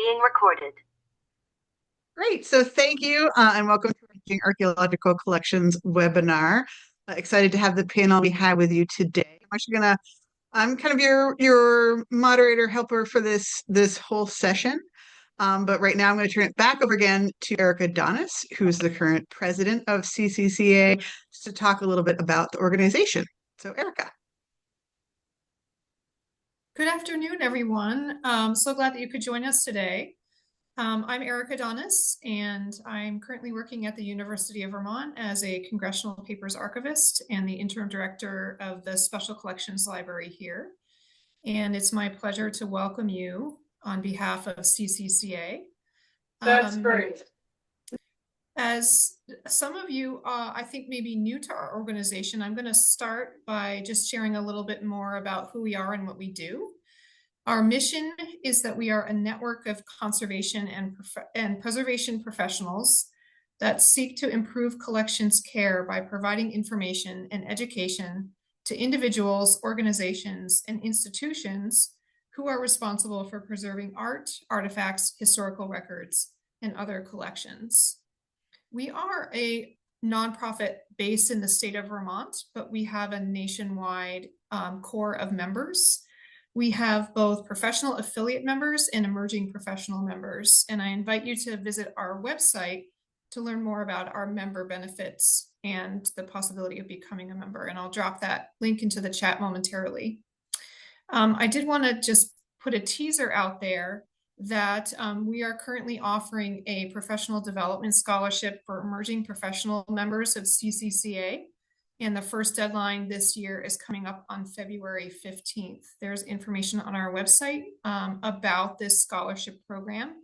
being recorded. Great. So thank you and welcome to the Archaeological Collections webinar. Excited to have the panel we have with you today. I'm kind of your moderator helper for this whole session. But right now I'm going to turn it back over again to Erica Donis, who's the current president of CCCA, to talk a little bit about the organization. So Erica. Good afternoon, everyone. So glad that you could join us today. I'm Erica Donis, and I'm currently working at the University of Vermont as a Congressional Papers Archivist and the interim director of the Special Collections Library here. And it's my pleasure to welcome you on behalf of CCCA. That's great. As some of you, I think, may be new to our organization, I'm going to start by just sharing a little bit more about who we are and what we do. Our mission is that we are a network of conservation and preservation professionals that seek to improve collections care by providing information and education to individuals, organizations, and institutions who are responsible for preserving art, artifacts, historical records, and other collections. We are a nonprofit based in the state of Vermont, but we have a nationwide core of members. We have both professional affiliate members and emerging professional members, and I invite you to visit our website to learn more about our member benefits and the possibility of becoming a member, and I'll drop that link into the chat momentarily. I did want to just put a teaser out there that we are currently offering a professional development scholarship for emerging professional members of CCCA. And the first deadline this year is coming up on February 15th. There's information on our website about this scholarship program.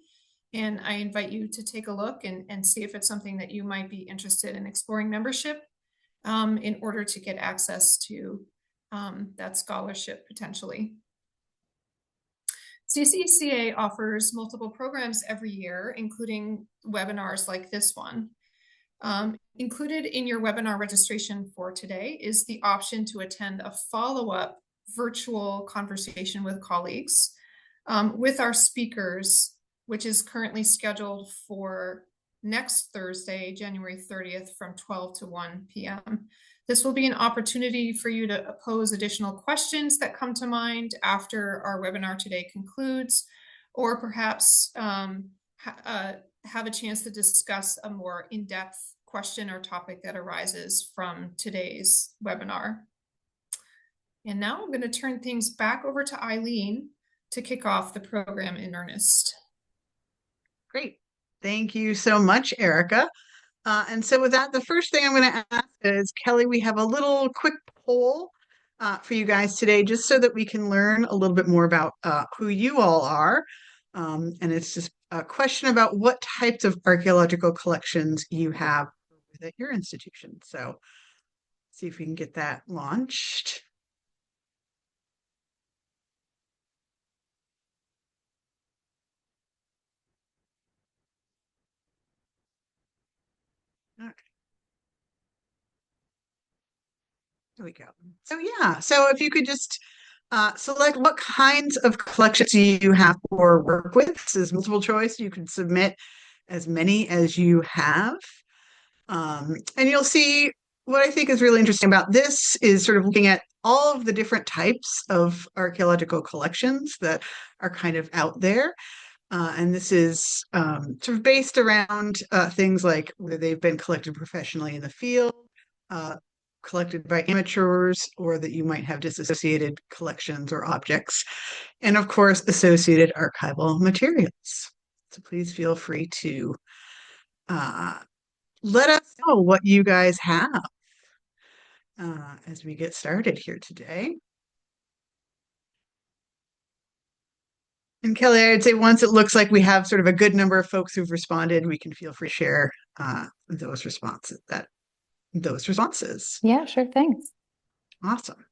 And I invite you to take a look and see if it's something that you might be interested in exploring membership in order to get access to that scholarship potentially. CCCA offers multiple programs every year, including webinars like this one. Included in your webinar registration for today is the option to attend a follow-up virtual conversation with colleagues with our speakers, which is currently scheduled for next Thursday, January 30th from 12 to 1 p.m. This will be an opportunity for you to pose additional questions that come to mind after our webinar today concludes, or perhaps have a chance to discuss a more in-depth question or topic that arises from today's webinar. And now I'm going to turn things back over to Eileen to kick off the program in earnest. Great. Thank you so much, Erica. And so with that, the first thing I'm going to ask is, Kelly, we have a little quick poll for you guys today, just so that we can learn a little bit more about who you all are. And it's just a question about what types of archaeological collections you have at your institution. So see if we can get that launched. Okay. There we go. So yeah, so if you could just select what kinds of collections you have or work with. This is multiple choice. You can submit as many as you have. And you'll see what I think is really interesting about this is sort of looking at all of the different types of archaeological collections that are kind of out there. And this is sort of based around things like whether they've been collected professionally in the field, collected by amateurs, or that you might have disassociated collections or objects, and of course, associated archival materials. So please feel free to let us know what you guys have as we get started here today. And Kelly, I'd say once it looks like we have sort of a good number of folks who've responded, we can feel free to share those responses. Yeah, sure. Thanks. Awesome.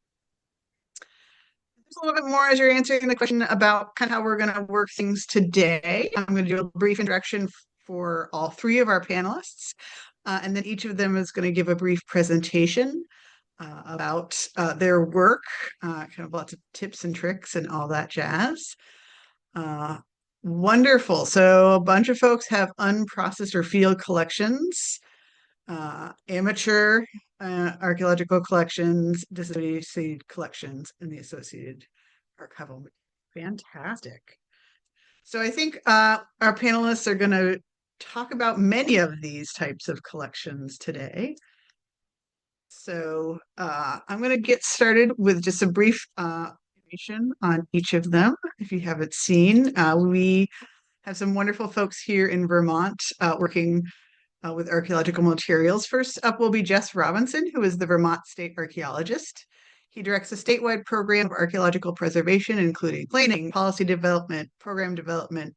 Just a little bit more as you're answering the question about kind of how we're going to work things today. I'm going to do a brief introduction for all three of our panelists, and then each of them is going to give a brief presentation about their work, kind of lots of tips and tricks and all that jazz. Wonderful. So a bunch of folks have unprocessed or field collections, amateur archaeological collections, disassociated collections, and the associated archival. Fantastic. So I think our panelists are going to talk about many of these types of collections today. So I'm going to get started with just a brief information on each of them. If you haven't seen, we have some wonderful folks here in Vermont working with archaeological materials. First up will be Jess Robinson, who is the Vermont State Archaeologist. He directs a statewide program of archaeological preservation, including planning, policy development, program development,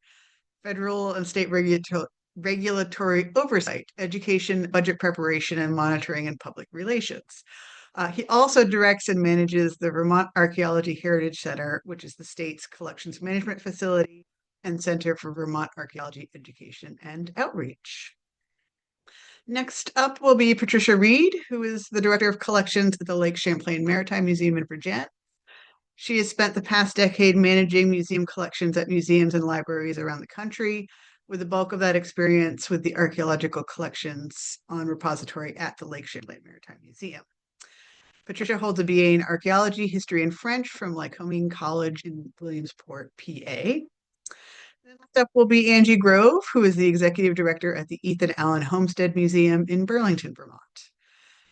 federal and state regulatory oversight, education, budget preparation, and monitoring and public relations. He also directs and manages the Vermont Archaeology Heritage Center, which is the state's collections management facility and Center for Vermont Archaeology Education and Outreach. Next up will be Patricia Reed, who is the Director of Collections at the Lake Champlain Maritime Museum in Virginia. She has spent the past decade managing museum collections at museums and libraries around the country, with the bulk of that experience with the archaeological collections on repository at the Lake Champlain Maritime Museum. Patricia holds a BA in Archaeology, History, and French from Lycoming College in Williamsport, PA. Next up will be Angie Grove, who is the Executive Director at the Ethan Allen Homestead Museum in Burlington, Vermont.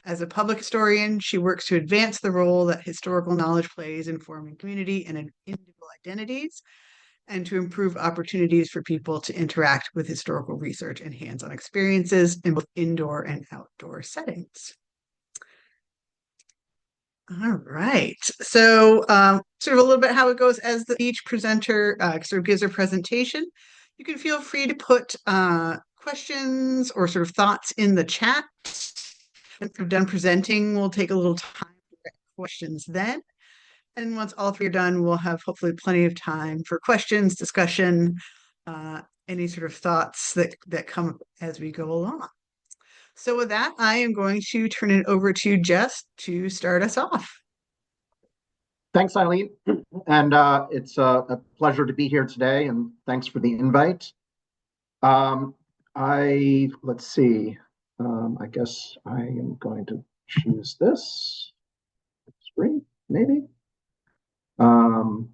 As a public historian, she works to advance the role that historical knowledge plays in forming community and individual identities, and to improve opportunities for people to interact with historical research and hands-on experiences in both indoor and outdoor settings. All right. So sort of a little bit how it goes as each presenter sort of gives their presentation. You can feel free to put questions or sort of thoughts in the chat. Once we're done presenting, we'll take a little time for questions then. And once all three are done, we'll have hopefully plenty of time for questions, discussion, any sort of thoughts that come as we go along. So with that, I am going to turn it over to Jess to start us off. Thanks, Eileen. And it's a pleasure to be here today, and thanks for the invite. Let's see. I guess I am going to choose this screen, maybe. Oh,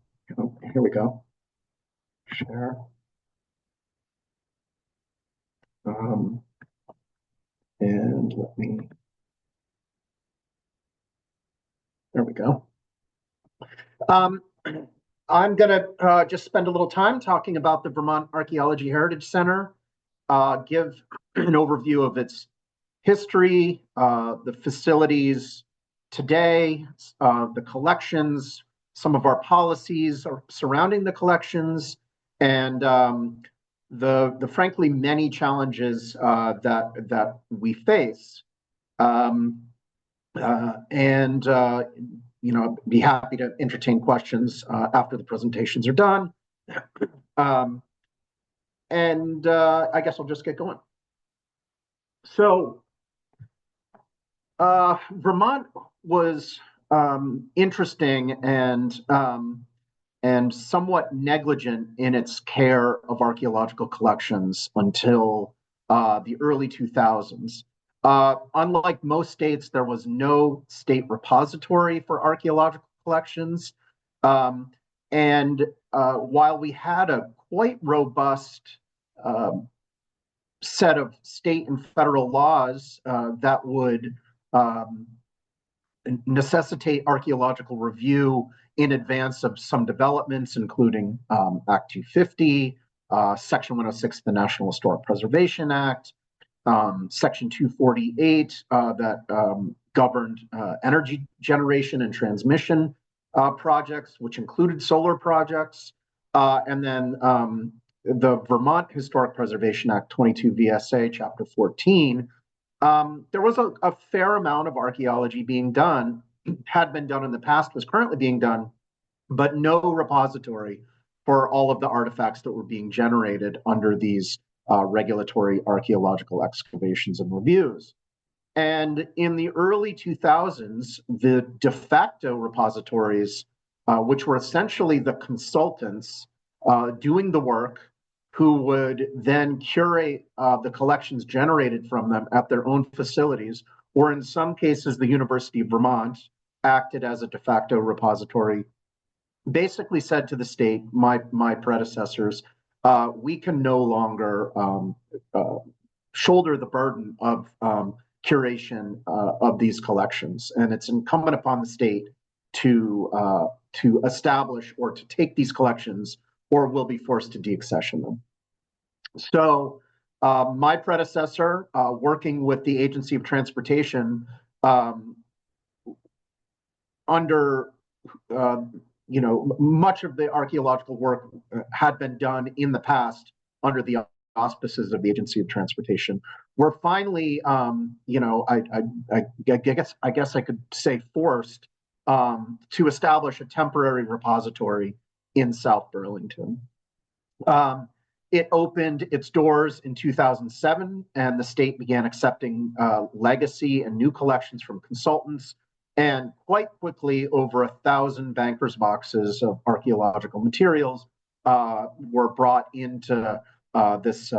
here we go. Share. And let me, there we go. I'm going to just spend a little time talking about the Vermont Archaeology Heritage Center, give an overview of its history, the facilities today, the collections, some of our policies surrounding the collections, and the frankly many challenges that we face, be happy to entertain questions after the presentations are done. I guess I'll just get going. So Vermont was interesting and somewhat negligent in its care of archaeological collections until the early 2000s. Unlike most states, there was no state repository for archaeological collections. While we had a quite robust set of state and federal laws that would necessitate archaeological review in advance of some developments, including Act 250, Section 106 of the National Historic Preservation Act, Section 248 that governed energy generation and transmission projects, which included solar projects, and then the Vermont Historic Preservation Act 22 VSA, Chapter 14. There was a fair amount of archaeology being done, had been done in the past, was currently being done, but no repository for all of the artifacts that were being generated under these regulatory archaeological excavations and reviews. And in the early 2000s, the de facto repositories, which were essentially the consultants doing the work, who would then curate the collections generated from them at their own facilities, or in some cases, the University of Vermont acted as a de facto repository, basically said to the state, my predecessors, we can no longer shoulder the burden of curation of these collections, and it's incumbent upon the state to establish or to take these collections, or we'll be forced to deaccession them. So my predecessor, working with the Agency of Transportation, under much of the archaeological work had been done in the past under the auspices of the Agency of Transportation. We're finally, I guess I could say forced to establish a temporary repository in South Burlington. It opened its doors in 2007, and the state began accepting legacy and new collections from consultants. And quite quickly, over 1,000 bankers' boxes of archaeological materials were brought into this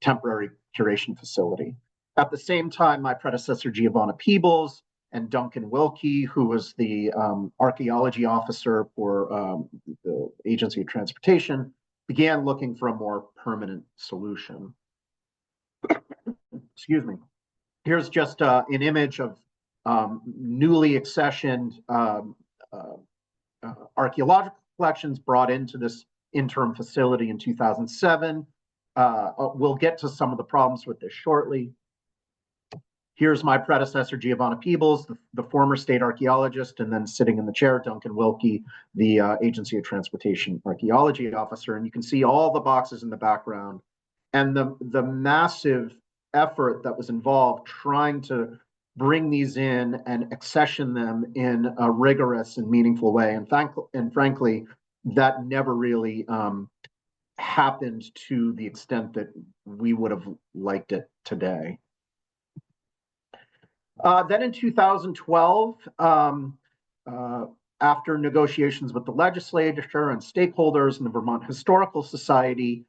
temporary curation facility. At the same time, my predecessor, Giovanna Peebles, and Duncan Wilkie, who was the archaeology officer for the Agency of Transportation, began looking for a more permanent solution. Excuse me. Here's just an image of newly accessioned archaeological collections brought into this interim facility in 2007. We'll get to some of the problems with this shortly. Here's my predecessor, Giovanna Peebles, the former state archaeologist, and then sitting in the chair, Duncan Wilkie, the Agency of Transportation archaeology officer. And you can see all the boxes in the background and the massive effort that was involved trying to bring these in and accession them in a rigorous and meaningful way. And frankly, that never really happened to the extent that we would have liked it today. Then in 2012, after negotiations with the legislature and stakeholders and the Vermont Historical Society,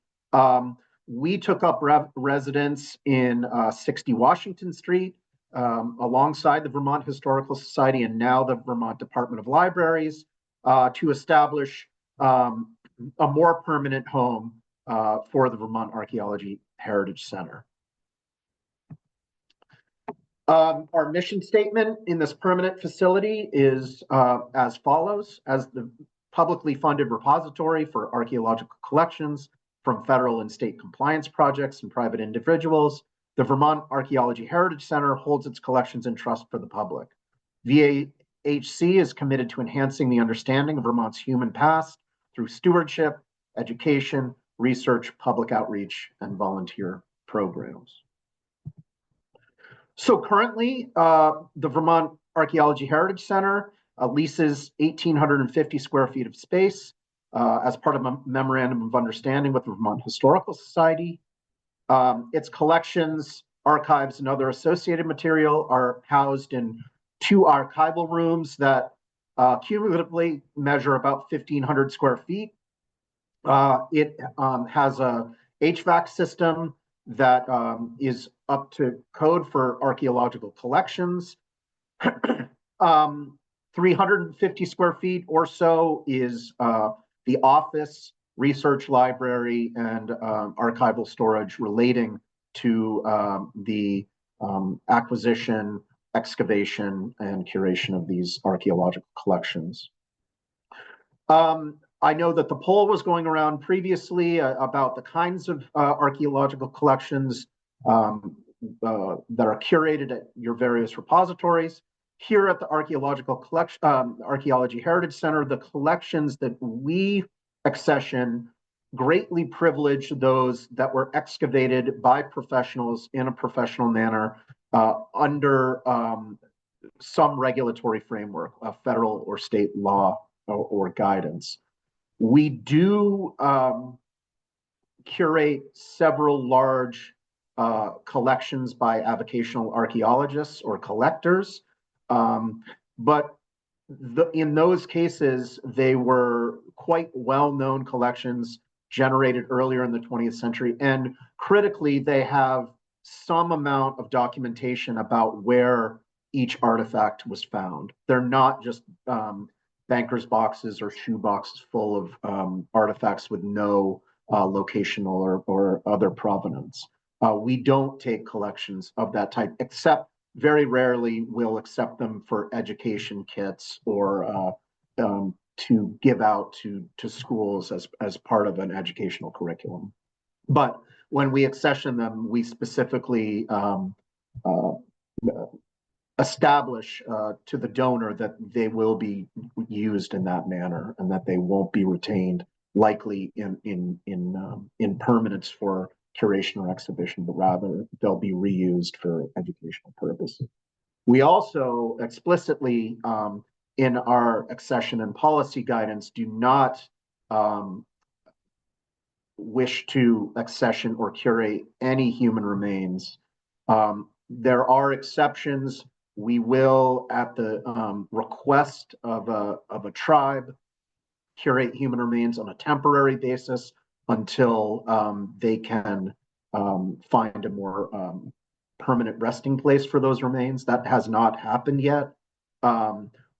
we took up residence in 60 Washington Street, alongside the Vermont Historical Society and now the Vermont Department of Libraries, to establish a more permanent home for the Vermont Archaeology Heritage Center. Our mission statement in this permanent facility is as follows: as the publicly funded repository for archaeological collections from federal and state compliance projects and private individuals, the Vermont Archaeology Heritage Center holds its collections in trust for the public. VAHC is committed to enhancing the understanding of Vermont's human past through stewardship, education, research, public outreach, and volunteer programs. So currently, the Vermont Archaeology Heritage Center leases 1,850 square feet of space as part of a memorandum of understanding with the Vermont Historical Society. Its collections, archives, and other associated material are housed in 2 archival rooms that cumulatively measure about 1,500 square feet. It has a HVAC system that is up to code for archaeological collections. 350 square feet or so is the office, research library, and archival storage relating to the acquisition, excavation, and curation of these archaeological collections. I know that the poll was going around previously about the kinds of archaeological collections that are curated at your various repositories. Here at the Archaeology Heritage Center, the collections that we accession greatly privilege those that were excavated by professionals in a professional manner under some regulatory framework, federal or state law or guidance. We do curate several large collections by avocational archaeologists or collectors, but in those cases, they were quite well-known collections generated earlier in the 20th century. And critically, they have some amount of documentation about where each artifact was found. They're not just banker's boxes or shoe boxes full of artifacts with no locational or other provenance. We don't take collections of that type, except very rarely we'll accept them for education kits or to give out to schools as part of an educational curriculum. But when we accession them, we specifically establish to the donor that they will be used in that manner and that they won't be retained likely in permanence for curation or exhibition, but rather they'll be reused for educational purposes. We also explicitly in our accession and policy guidance do not wish to accession or curate any human remains. There are exceptions. We will, at the request of a tribe, curate human remains on a temporary basis until they can find a more permanent resting place for those remains. That has not happened yet.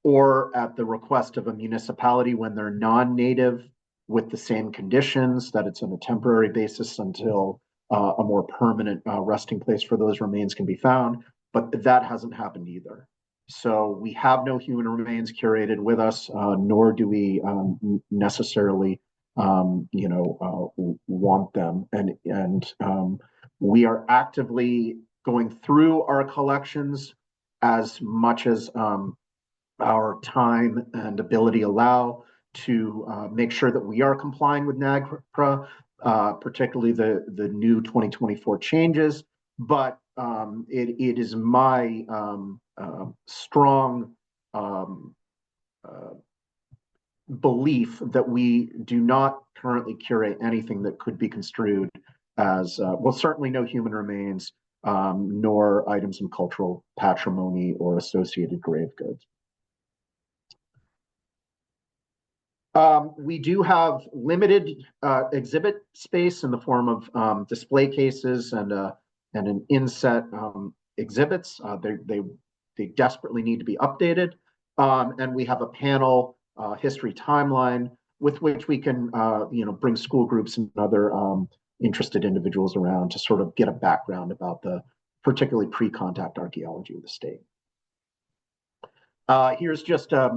Or at the request of a municipality when they're non-native with the same conditions, that it's on a temporary basis until a more permanent resting place for those remains can be found. But that hasn't happened either. So we have no human remains curated with us, nor do we necessarily, want them. And we are actively going through our collections as much as our time and ability allow to make sure that we are complying with NAGPRA, particularly the new 2024 changes. But it is my strong belief that we do not currently curate anything that could be construed as, well, certainly no human remains, nor items in cultural patrimony or associated grave goods. We do have limited exhibit space in the form of display cases and an inset exhibits. They desperately need to be updated. And we have a panel history timeline with which we can bring school groups and other interested individuals around to sort of get a background about the particularly pre-contact archaeology of the state. Here's just a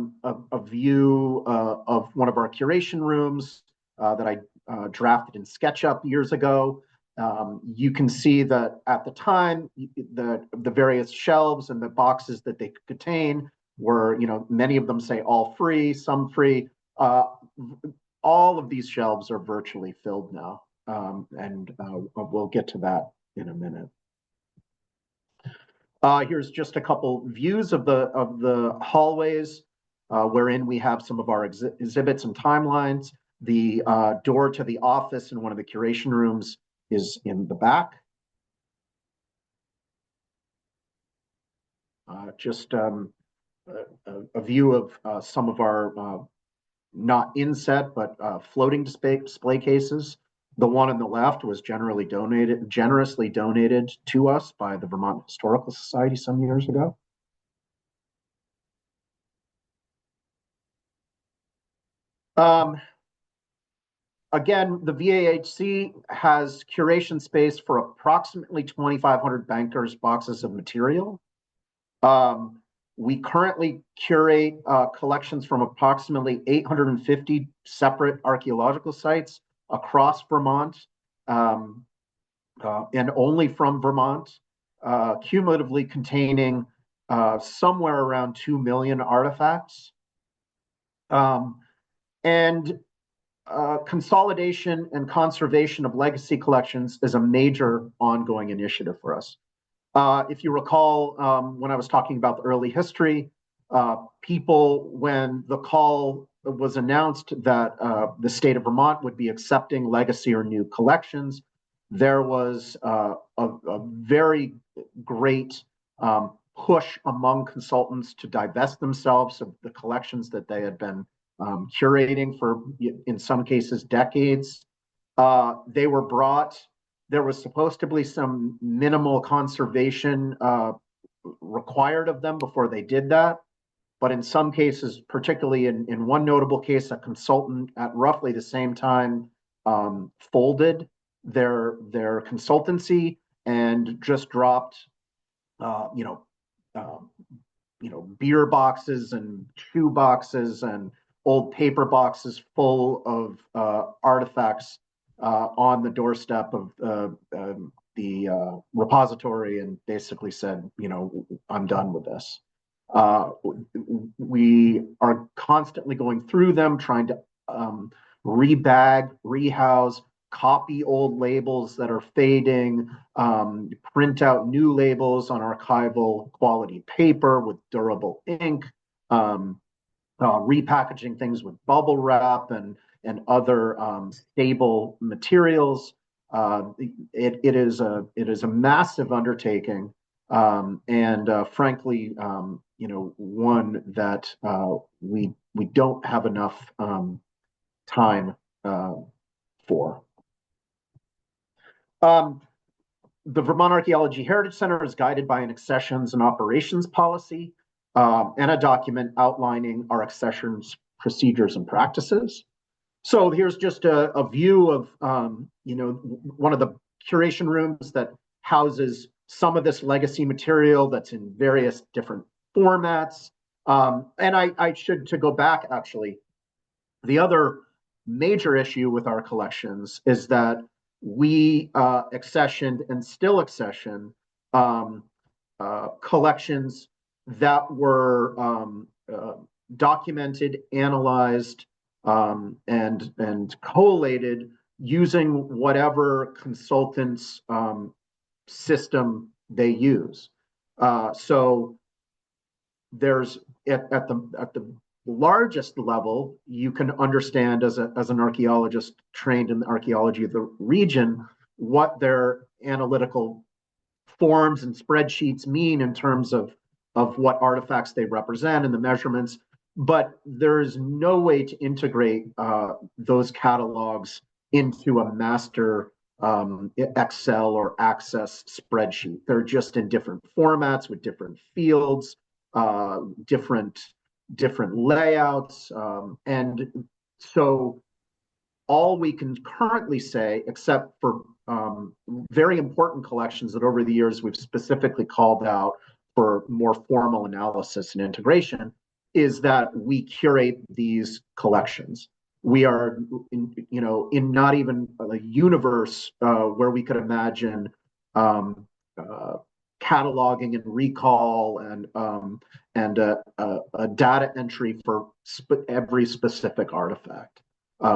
view of one of our curation rooms that I drafted in SketchUp years ago. You can see that at the time, the various shelves and the boxes that they could contain were, many of them say all free, some free. All of these shelves are virtually filled now, and we'll get to that in a minute. Here's just a couple views of the hallways wherein we have some of our exhibits and timelines. The door to the office in one of the curation rooms is in the back. Just a view of some of our not inset but floating display cases. The one on the left was generously donated to us by the Vermont Historical Society some years ago. Again, the VAHC has curation space for approximately 2,500 bankers' boxes of material. We currently curate collections from approximately 850 separate archaeological sites across Vermont, and only from Vermont, cumulatively containing somewhere around 2 million artifacts. Consolidation and conservation of legacy collections is a major ongoing initiative for us. If you recall, when I was talking about the early history, people, when the call was announced that the state of Vermont would be accepting legacy or new collections, there was a very great push among consultants to divest themselves of the collections that they had been curating for, in some cases, decades. They were brought. There was supposed to be some minimal conservation required of them before they did that. But in some cases, particularly in one notable case, a consultant at roughly the same time folded their consultancy and just dropped, you know, beer boxes and shoe boxes and old paper boxes full of artifacts on the doorstep of the repository, and basically said, I'm done with this. We are constantly going through them, trying to rebag, rehouse, copy old labels that are fading, print out new labels on archival quality paper with durable ink, repackaging things with bubble wrap and other stable materials. It is a massive undertaking, and frankly, one that we don't have enough time for. The Vermont Archaeology Heritage Center is guided by an accessions and operations policy and a document outlining our accessions procedures and practices. So here's just a view of one of the curation rooms that houses some of this legacy material that's in various different formats. And I should, to go back, actually, the other major issue with our collections is that we accessioned and still accession collections that were documented, analyzed, and collated using whatever consultant's system they use. So there's at the largest level, you can understand as an archaeologist trained in the archaeology of the region what their analytical forms and spreadsheets mean in terms of what artifacts they represent and the measurements. But there is no way to integrate those catalogs into a master Excel or Access spreadsheet. They're just in different formats with different fields, different layouts, and so all we can currently say, except for very important collections that over the years we've specifically called out for more formal analysis and integration, is that we curate these collections. We are in not even a universe where we could imagine cataloging and recall and a data entry for every specific artifact.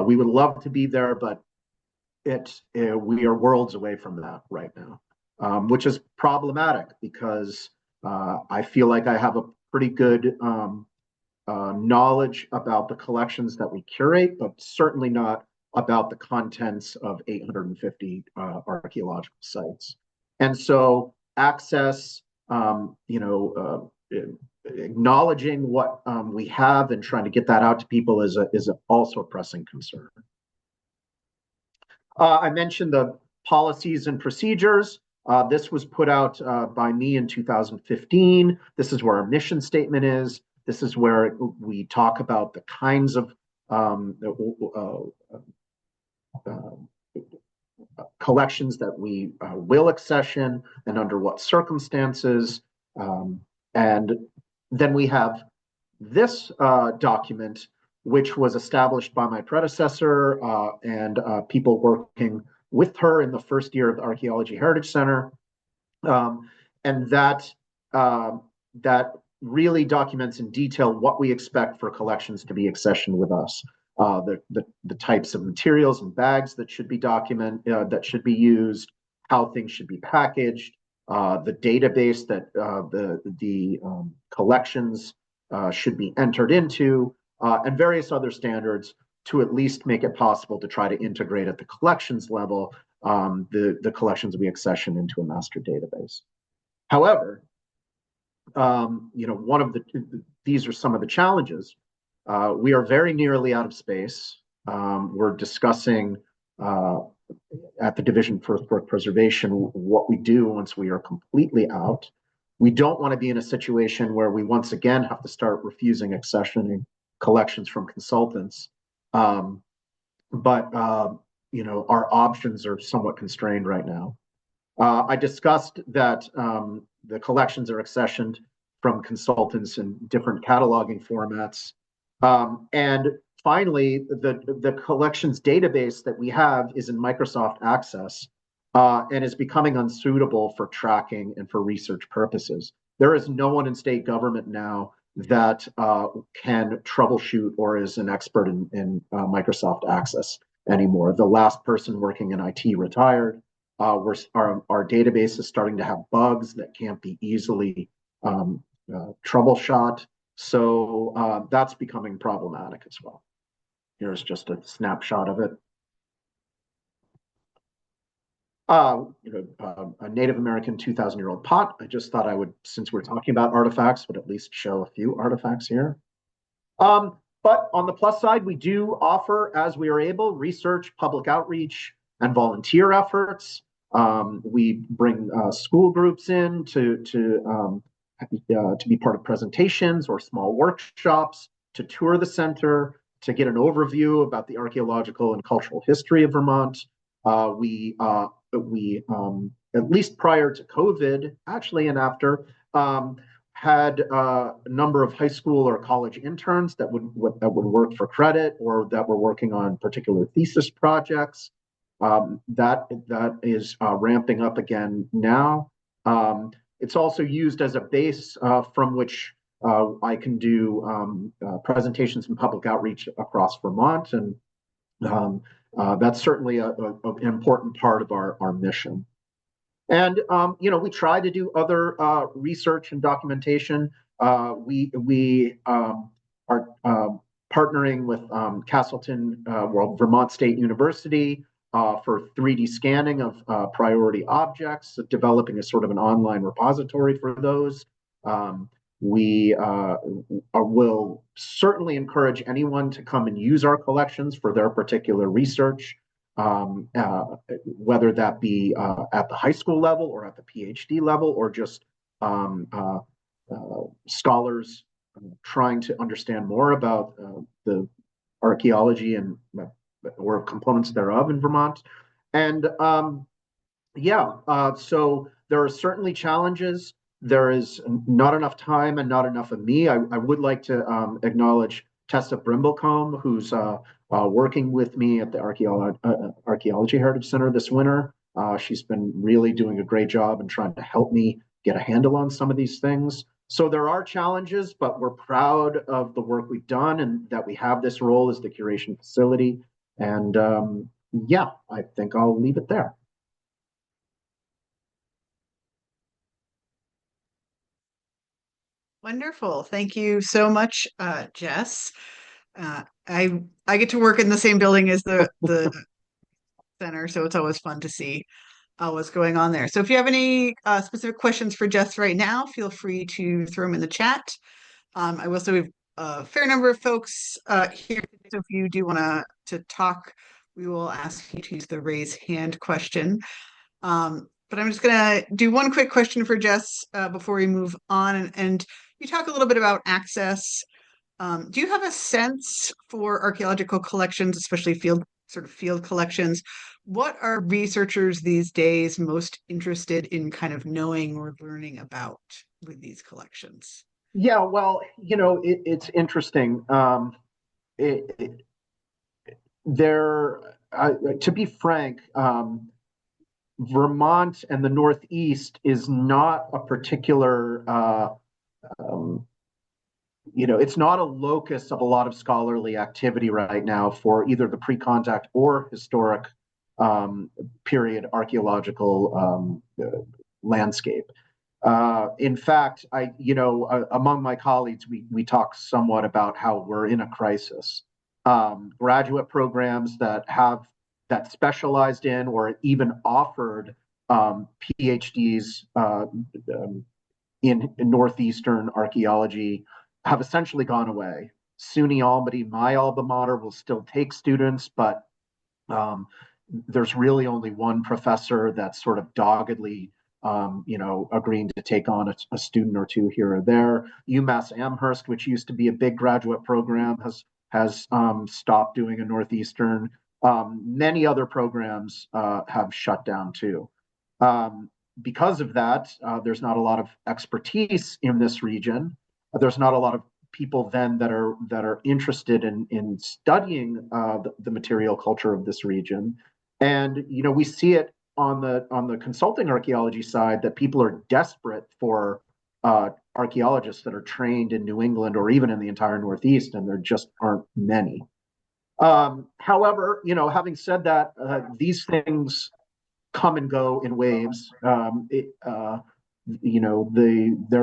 We would love to be there, but we are worlds away from that right now, which is problematic because I feel like I have a pretty good knowledge about the collections that we curate, but certainly not about the contents of 850 archaeological sites. And so access, acknowledging what we have and trying to get that out to people is also a pressing concern. I mentioned the policies and procedures. This was put out by me in 2015. This is where our mission statement is. This is where we talk about the kinds of collections that we will accession and under what circumstances. And then we have this document, which was established by my predecessor and people working with her in the first year of the Archaeology Heritage Center. And that really documents in detail what we expect for collections to be accessioned with us. The types of materials and bags that should be that should be used, how things should be packaged, the database that the collections should be entered into, and various other standards to at least make it possible to try to integrate at the collections level the collections we accession into a master database. However, these are some of the challenges. We are very nearly out of space. We're discussing at the Division for Earthwork Preservation, what we do once we are completely out. We don't want to be in a situation where we once again have to start refusing accessioning collections from consultants. But our options are somewhat constrained right now. I discussed that the collections are accessioned from consultants in different cataloging formats. And finally, the collections database that we have is in Microsoft Access and is becoming unsuitable for tracking and for research purposes. There is no one in state government now that can troubleshoot or is an expert in Microsoft Access anymore. The last person working in IT retired. Our database is starting to have bugs that can't be easily troubleshot. So that's becoming problematic as well. Here's just a snapshot of it. A Native American 2,000-year-old pot. I just thought I would, since we're talking about artifacts, would at least show a few artifacts here. But on the plus side, we do offer, as we are able, research, public outreach, and volunteer efforts. We bring school groups in to be part of presentations or small workshops, to tour the center, to get an overview about the archaeological and cultural history of Vermont. We at least prior to COVID, actually, and after, had a number of high school or college interns that would work for credit or that were working on particular thesis projects. That is ramping up again now. It's also used as a base from which I can do presentations and public outreach across Vermont, and that's certainly an important part of our mission. And we try to do other research and documentation. We are partnering with Castleton, Vermont State University for 3D scanning of priority objects, developing a sort of an online repository for those. We will certainly encourage anyone to come and use our collections for their particular research, whether that be at the high school level or at the PhD level, or just scholars trying to understand more about the archaeology and or components thereof in Vermont. And so there are certainly challenges. There is not enough time and not enough of me. I would like to acknowledge Tessa Brimblecombe, who's working with me at the Archaeology Heritage Center this winter. She's been really doing a great job and trying to help me get a handle on some of these things. So there are challenges, but we're proud of the work we've done and that we have this role as the curation facility. And I think I'll leave it there. Wonderful. Thank you so much, Jess. I get to work in the same building as the center, so it's always fun to see what's going on there. So if you have any specific questions for Jess right now, feel free to throw them in the chat. I will say we have a fair number of folks here, so if you do want to talk, we will ask you to use the raise hand question. But I'm just going to do one quick question for Jess before we move on. And you talk a little bit about access. Do you have a sense for archaeological collections, especially field collections? What are researchers these days most interested in kind of knowing or learning about with these collections? Yeah, well, it's interesting. To be frank, Vermont and the Northeast is not a particular, it's not a locus of a lot of scholarly activity right now for either the pre-contact or historic period archaeological landscape. In fact, among my colleagues, we talk somewhat about how we're in a crisis. Graduate programs that specialized in or even offered PhDs in Northeastern archaeology have essentially gone away. SUNY Albany, my alma mater, will still take students, but there's really only one professor that's sort of doggedly agreeing to take on a student or two here or there. UMass Amherst, which used to be a big graduate program, has stopped doing a Northeastern. Many other programs have shut down too. Because of that, there's not a lot of expertise in this region. There's not a lot of people then that are interested in studying the material culture of this region. And we see it on the consulting archaeology side that people are desperate for archaeologists that are trained in New England or even in the entire Northeast, and there just aren't many. However, having said that, these things come and go in waves. There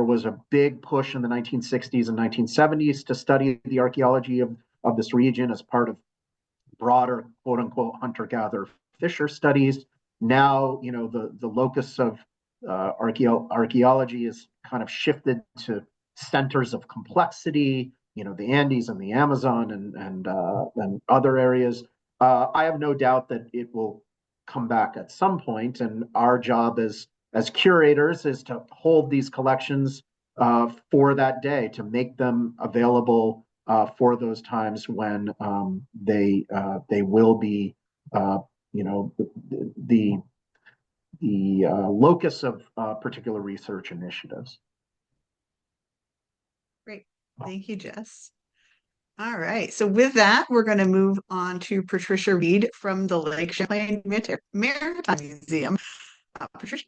was a big push in the 1960s and 1970s to study the archaeology of this region as part of broader, quote unquote, hunter-gatherer fisher studies. Now, the locus of archaeology is kind of shifted to centers of complexity, the Andes and the Amazon and other areas. I have no doubt that it will come back at some point, and our job as curators is to hold these collections for that day, to make them available for those times when they will be, the locus of particular research initiatives. Great. Thank you, Jess. All right. So with that, we're going to move on to Patricia Reed from the Lake Champlain Maritime Museum. Patricia.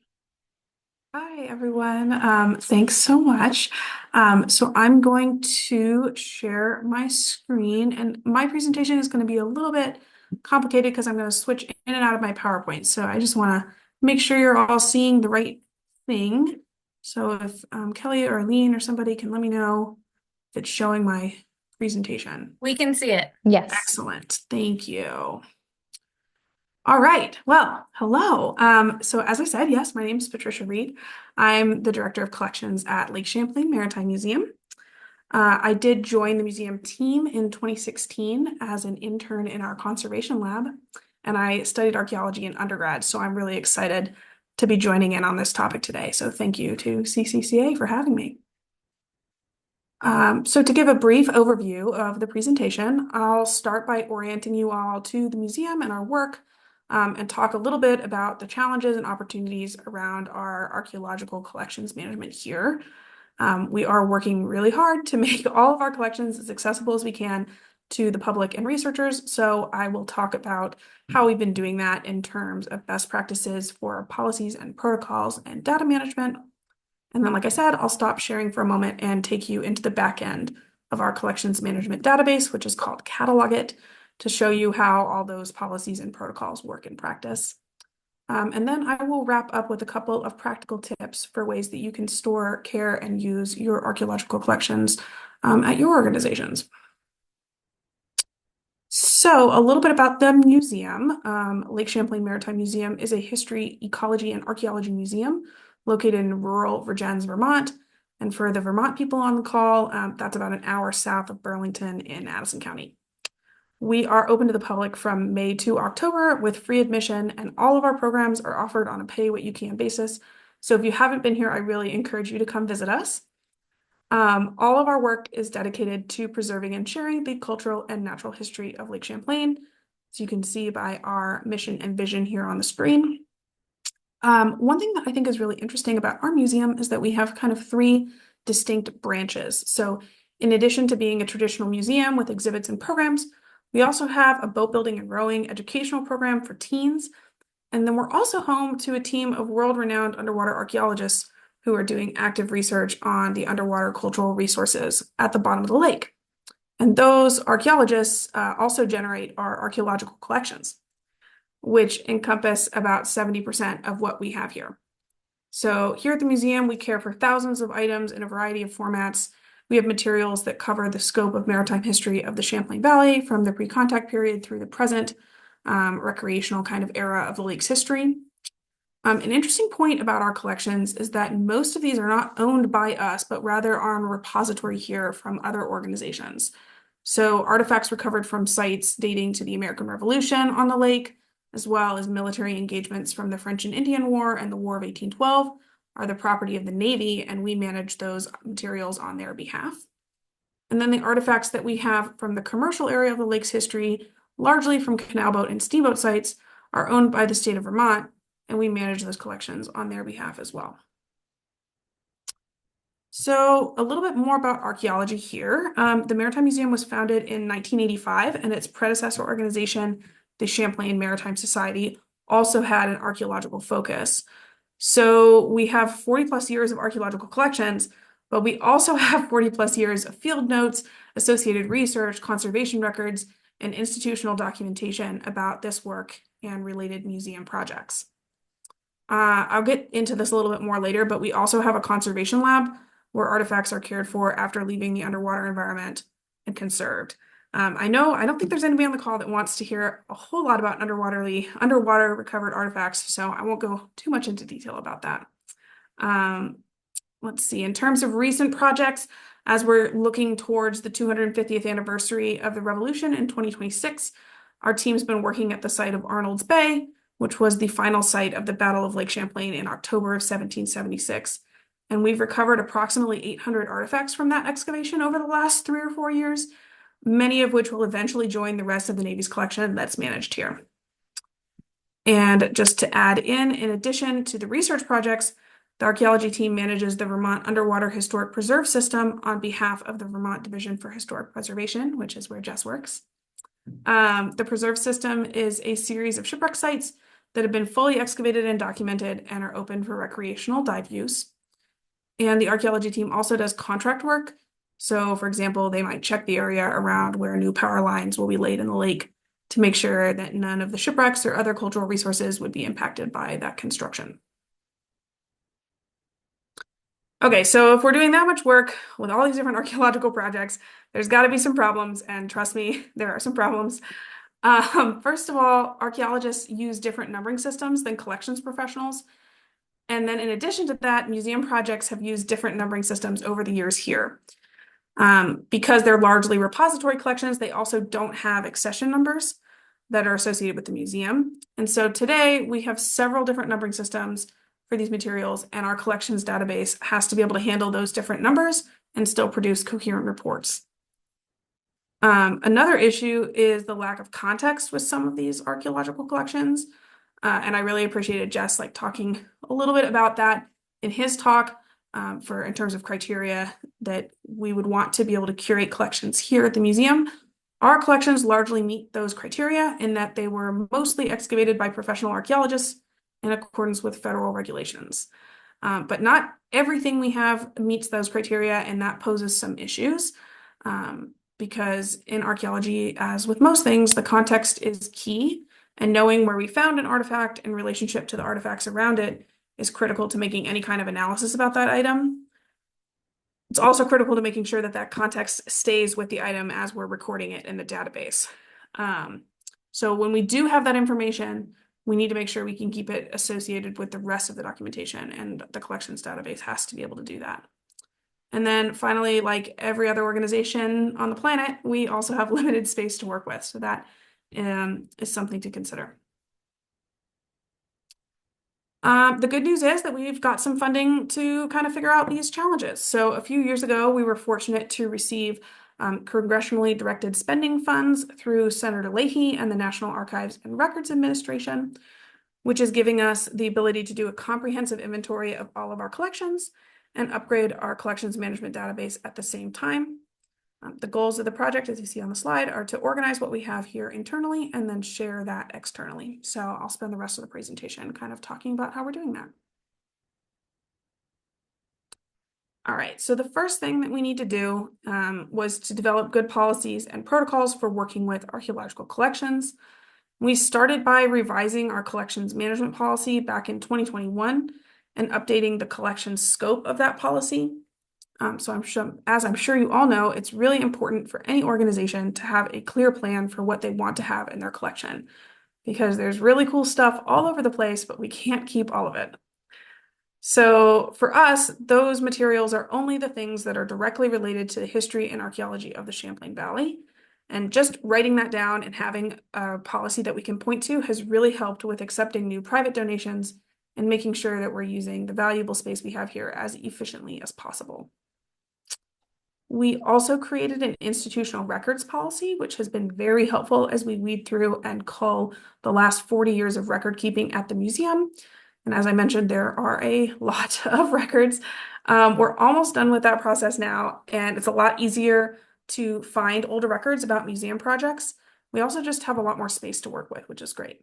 Hi, everyone. Thanks so much. So I'm going to share my screen, and my presentation is going to be a little bit complicated because I'm going to switch in and out of my PowerPoint. So I just want to make sure you're all seeing the right thing. So if Kelly or Lean or somebody can let me know if it's showing my presentation. We can see it. Yes. Excellent. Thank you. All right. Well, hello. So as I said, yes, my name is Patricia Reed. I'm the Director of Collections at Lake Champlain Maritime Museum. I did join the museum team in 2016 as an intern in our conservation lab, and I studied archaeology in undergrad, so I'm really excited to be joining in on this topic today. So thank you to CCCA for having me. So to give a brief overview of the presentation, I'll start by orienting you all to the museum and our work, and talk a little bit about the challenges and opportunities around our archaeological collections management here. We are working really hard to make all of our collections as accessible as we can to the public and researchers, so I will talk about how we've been doing that in terms of best practices for policies and protocols and data management. And then, like I said, I'll stop sharing for a moment and take you into the back end of our collections management database, which is called Catalog It, to show you how all those policies and protocols work in practice. And then I will wrap up with a couple of practical tips for ways that you can store, care, and use your archaeological collections at your organizations. So a little bit about the museum. Lake Champlain Maritime Museum is a history, ecology, and archaeology museum located in rural Virgins, Vermont. And for the Vermont people on the call, that's about an hour south of Burlington in Addison County. We are open to the public from May to October with free admission, and all of our programs are offered on a pay-what-you-can basis. So if you haven't been here, I really encourage you to come visit us. All of our work is dedicated to preserving and sharing the cultural and natural history of Lake Champlain, as you can see by our mission and vision here on the screen. One thing that I think is really interesting about our museum is that we have kind of three distinct branches. So in addition to being a traditional museum with exhibits and programs, we also have a boat building and rowing educational program for teens. And then we're also home to a team of world-renowned underwater archaeologists who are doing active research on the underwater cultural resources at the bottom of the lake. And those archaeologists also generate our archaeological collections, which encompass about 70% of what we have here. So here at the museum, we care for thousands of items in a variety of formats. We have materials that cover the scope of maritime history of the Champlain Valley from the pre-contact period through the present recreational kind of era of the lake's history. An interesting point about our collections is that most of these are not owned by us, but rather are on a repository here from other organizations. So artifacts recovered from sites dating to the American Revolution on the lake, as well as military engagements from the French and Indian War and the War of 1812, are the property of the Navy, and we manage those materials on their behalf. And then the artifacts that we have from the commercial area of the lake's history, largely from canal boat and steamboat sites, are owned by the state of Vermont, and we manage those collections on their behalf as well. So a little bit more about archaeology here. The Maritime Museum was founded in 1985, and its predecessor organization, the Champlain Maritime Society, also had an archaeological focus. So we have 40 plus years of archaeological collections, but we also have 40 plus years of field notes, associated research, conservation records, and institutional documentation about this work and related museum projects. I'll get into this a little bit more later, but we also have a conservation lab where artifacts are cared for after leaving the underwater environment and conserved. I don't think there's anybody on the call that wants to hear a whole lot about underwater recovered artifacts, so I won't go too much into detail about that. Let's see, in terms of recent projects, as we're looking towards the 250th anniversary of the Revolution in 2026, our team's been working at the site of Arnold's Bay, which was the final site of the Battle of Lake Champlain in October of 1776. And we've recovered approximately 800 artifacts from that excavation over the last 3 or 4 years, many of which will eventually join the rest of the Navy's collection that's managed here. And just to add in addition to the research projects, the archaeology team manages the Vermont Underwater Historic Preserve System on behalf of the Vermont Division for Historic Preservation, which is where Jess works. The preserve system is a series of shipwreck sites that have been fully excavated and documented and are open for recreational dive use. And the archaeology team also does contract work. So, for example, they might check the area around where new power lines will be laid in the lake to make sure that none of the shipwrecks or other cultural resources would be impacted by that construction. Okay, so if we're doing that much work with all these different archaeological projects, there's got to be some problems, and trust me, there are some problems. First of all, archaeologists use different numbering systems than collections professionals. And then in addition to that, museum projects have used different numbering systems over the years here. Because they're largely repository collections, they also don't have accession numbers that are associated with the museum. And so today we have several different numbering systems for these materials, and our collections database has to be able to handle those different numbers and still produce coherent reports. Another issue is the lack of context with some of these archaeological collections. And I really appreciated Jess talking a little bit about that in his talk in terms of criteria that we would want to be able to curate collections here at the museum. Our collections largely meet those criteria in that they were mostly excavated by professional archaeologists in accordance with federal regulations. But not everything we have meets those criteria, and that poses some issues. Because in archaeology, as with most things, the context is key, and knowing where we found an artifact in relationship to the artifacts around it is critical to making any kind of analysis about that item. It's also critical to making sure that that context stays with the item as we're recording it in the database. So when we do have that information, we need to make sure we can keep it associated with the rest of the documentation, and the collections database has to be able to do that. And then finally, like every other organization on the planet, we also have limited space to work with. So that is something to consider. The good news is that we've got some funding to kind of figure out these challenges. So a few years ago, we were fortunate to receive congressionally directed spending funds through Senator Leahy and the National Archives and Records Administration, which is giving us the ability to do a comprehensive inventory of all of our collections and upgrade our collections management database at the same time. The goals of the project, as you see on the slide, are to organize what we have here internally and then share that externally. So I'll spend the rest of the presentation kind of talking about how we're doing that. All right, so the first thing that we need to do was to develop good policies and protocols for working with archaeological collections. We started by revising our collections management policy back in 2021 and updating the collection scope of that policy. As I'm sure you all know, it's really important for any organization to have a clear plan for what they want to have in their collection, because there's really cool stuff all over the place, but we can't keep all of it. So for us, those materials are only the things that are directly related to the history and archaeology of the Champlain Valley. And just writing that down and having a policy that we can point to has really helped with accepting new private donations and making sure that we're using the valuable space we have here as efficiently as possible. We also created an institutional records policy, which has been very helpful as we weed through and cull the last 40 years of record keeping at the museum. And as I mentioned, there are a lot of records. We're almost done with that process now, and it's a lot easier to find older records about museum projects. We also just have a lot more space to work with, which is great.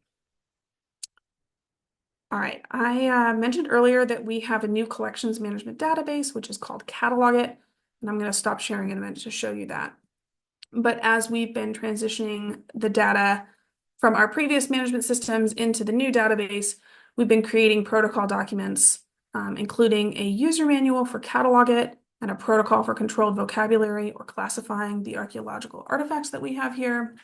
All right, I mentioned earlier that we have a new collections management database, which is called Catalogit, and I'm going to stop sharing in a minute to show you that. But as we've been transitioning the data from our previous management systems into the new database, we've been creating protocol documents, including a user manual for Catalogit and a protocol for controlled vocabulary or classifying the archaeological artifacts that we have here.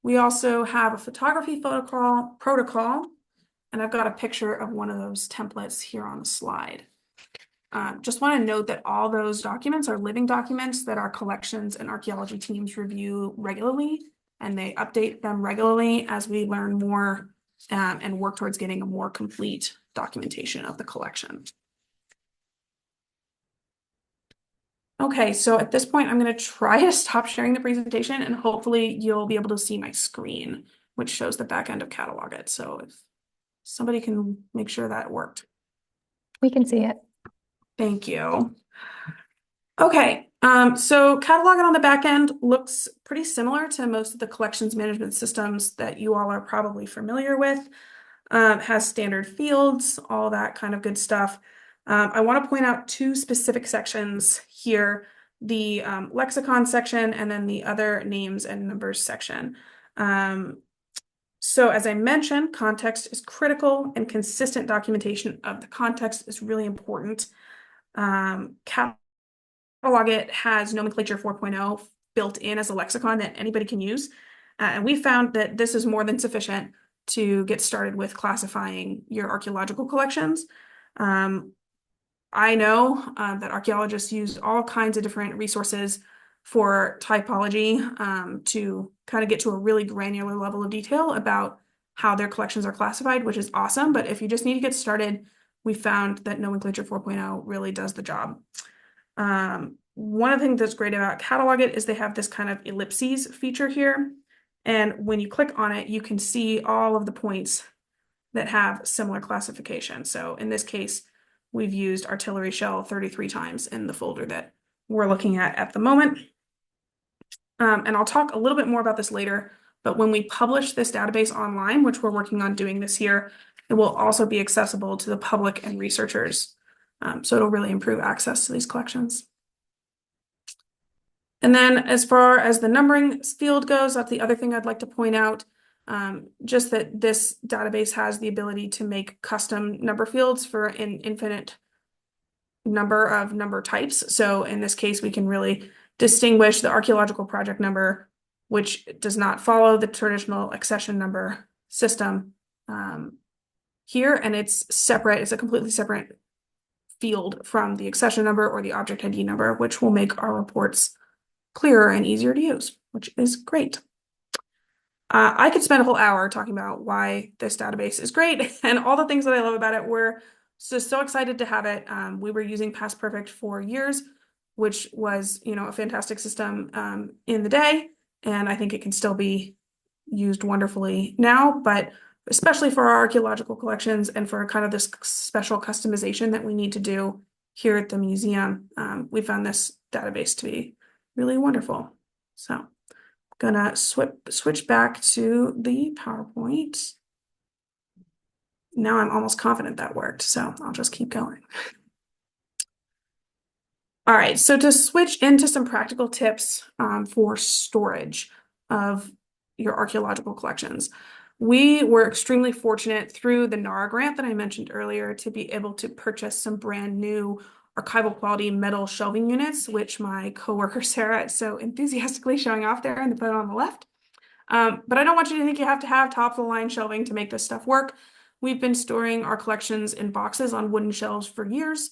We also have a photography protocol, and I've got a picture of one of those templates here on the slide. Just want to note that all those documents are living documents that our collections and archaeology teams review regularly, and they update them regularly as we learn more and work towards getting a more complete documentation of the collection. Okay, so at this point, I'm going to try to stop sharing the presentation, and hopefully you'll be able to see my screen, which shows the back end of Catalogit. So if somebody can make sure that worked. We can see it. Thank you. Okay, so Catalogit on the back end looks pretty similar to most of the collections management systems that you all are probably familiar with. Has standard fields, all that kind of good stuff. I want to point out two specific sections here, the lexicon section and then the other names and numbers section. So as I mentioned, context is critical and consistent documentation of the context is really important. Catalogit has nomenclature 4.0 built in as a lexicon that anybody can use. And we found that this is more than sufficient to get started with classifying your archaeological collections. I know that archaeologists use all kinds of different resources for typology to kind of get to a really granular level of detail about how their collections are classified, which is awesome. But if you just need to get started, we found that nomenclature 4.0 really does the job. One of the things that's great about Catalogit is they have this kind of ellipses feature here. And when you click on it, you can see all of the points that have similar classification. So in this case, we've used artillery shell 33 times in the folder that we're looking at the moment. And I'll talk a little bit more about this later, but when we publish this database online, which we're working on doing this year, it will also be accessible to the public and researchers. So it'll really improve access to these collections. And then as far as the numbering field goes, that's the other thing I'd like to point out, just that this database has the ability to make custom number fields for an infinite number of number types. So in this case, we can really distinguish the archaeological project number, which does not follow the traditional accession number system here. And it's separate, it's a completely separate field from the accession number or the object ID number, which will make our reports clearer and easier to use, which is great. I could spend a whole hour talking about why this database is great and all the things that I love about it. We're just so excited to have it. We were using Past Perfect for years, which was, a fantastic system in the day, and I think it can still be used wonderfully now, but especially for our archaeological collections and for kind of this special customization that we need to do here at the museum, we found this database to be really wonderful. So I'm gonna switch back to the PowerPoint. Now I'm almost confident that worked, so I'll just keep going. All right, so to switch into some practical tips for storage of your archaeological collections. We were extremely fortunate through the NARA grant that I mentioned earlier to be able to purchase some brand new archival quality metal shelving units, which my coworker Sarah is so enthusiastically showing off there in the photo on the left. But I don't want you to think you have to have top of the line shelving to make this stuff work. We've been storing our collections in boxes on wooden shelves for years.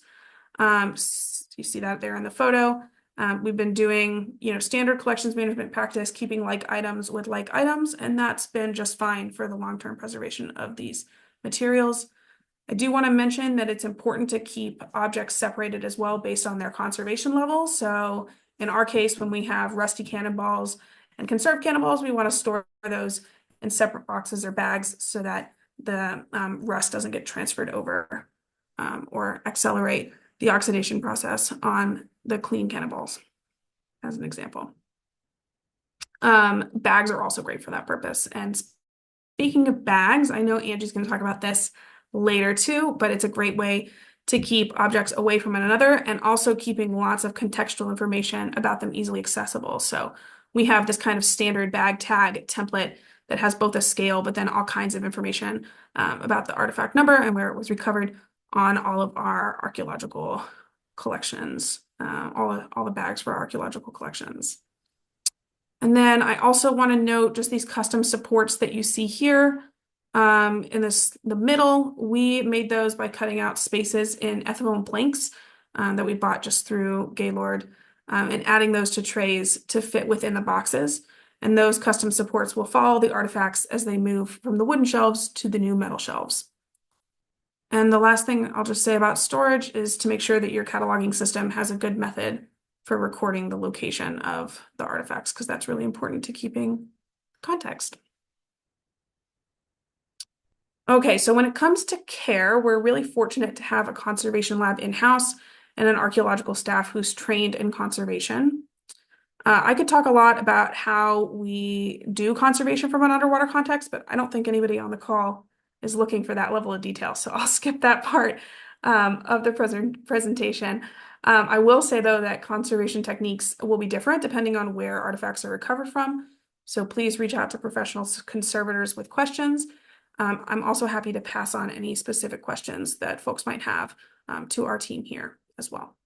You see that there in the photo. We've been doing, standard collections management practice, keeping like items with like items, and that's been just fine for the long-term preservation of these materials. I do want to mention that it's important to keep objects separated as well based on their conservation level. So in our case, when we have rusty cannonballs and conserved cannonballs, we want to store those in separate boxes or bags so that the rust doesn't get transferred over or accelerate the oxidation process on the clean cannonballs, as an example. Bags are also great for that purpose. And speaking of bags, I know Angie's going to talk about this later too, but it's a great way to keep objects away from one another and also keeping lots of contextual information about them easily accessible. So we have this kind of standard bag tag template that has both a scale, but then all kinds of information about the artifact number and where it was recovered on all of our archaeological collections, all the bags for our archaeological collections. And then I also want to note just these custom supports that you see here. In the middle, we made those by cutting out spaces in ethylene planks that we bought just through Gaylord and adding those to trays to fit within the boxes. And those custom supports will follow the artifacts as they move from the wooden shelves to the new metal shelves. And the last thing I'll just say about storage is to make sure that your cataloging system has a good method for recording the location of the artifacts, because that's really important to keeping context. Okay, so when it comes to care, we're really fortunate to have a conservation lab in-house and an archaeological staff who's trained in conservation. I could talk a lot about how we do conservation from an underwater context, but I don't think anybody on the call is looking for that level of detail, so I'll skip that part of the presentation. I will say, though, that conservation techniques will be different depending on where artifacts are recovered from, so please reach out to professional conservators with questions. I'm also happy to pass on any specific questions that folks might have to our team here as well.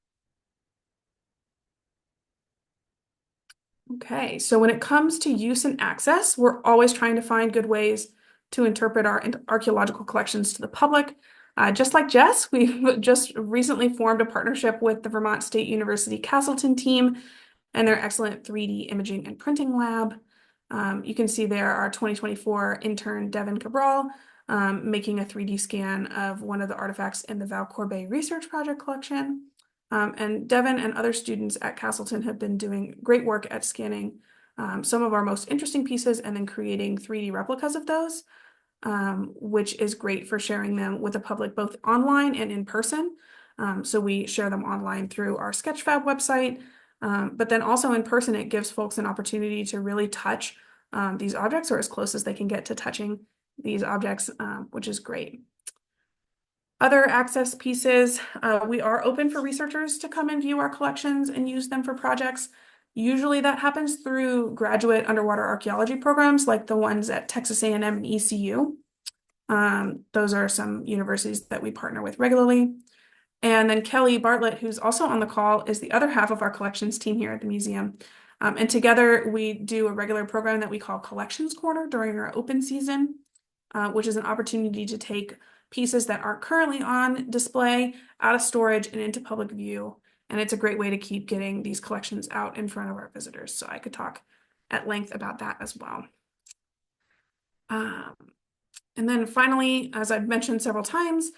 Okay, so when it comes to use and access, we're always trying to find good ways to interpret our archaeological collections to the public. Just like Jess, we've just recently formed a partnership with the Vermont State University Castleton team and their excellent 3D imaging and printing lab. You can see there our 2024 intern, Devin Cabral, making a 3D scan of one of the artifacts in the Val Corbet Research Project collection. And Devin and other students at Castleton have been doing great work at scanning some of our most interesting pieces and then creating 3D replicas of those, which is great for sharing them with the public both online and in person. So we share them online through our Sketchfab website, but then also in person, it gives folks an opportunity to really touch these objects or as close as they can get to touching these objects, which is great. Other access pieces, we are open for researchers to come and view our collections and use them for projects. Usually that happens through graduate underwater archaeology programs like the ones at Texas A&M and ECU. Those are some universities that we partner with regularly. And then Kelly Bartlett, who's also on the call, is the other half of our collections team here at the museum. And together we do a regular program that we call Collections Corner during our open season, which is an opportunity to take pieces that aren't currently on display out of storage and into public view. And it's a great way to keep getting these collections out in front of our visitors. So I could talk at length about that as well. And then finally, as I've mentioned several times,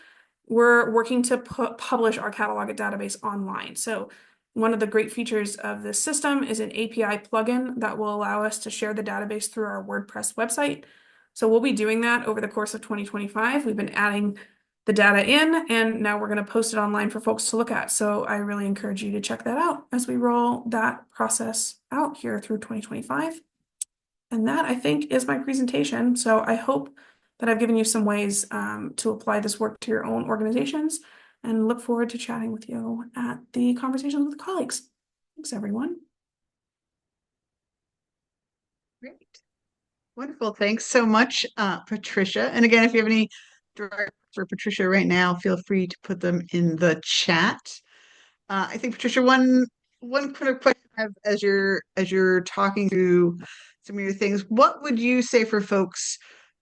we're working to publish our catalog database online. So one of the great features of this system is an API plugin that will allow us to share the database through our WordPress website. So we'll be doing that over the course of 2025. We've been adding the data in, and now we're going to post it online for folks to look at. So I really encourage you to check that out as we roll that process out here through 2025. And that, I think, is my presentation. So I hope that I've given you some ways to apply this work to your own organizations, and look forward to chatting with you at the conversations with colleagues. Thanks, everyone. Great. Wonderful. Thanks so much, Patricia. And again, if you have any direct for Patricia right now, feel free to put them in the chat. I think, Patricia, one kind of question I have as you're talking through some of your things, what would you say for folks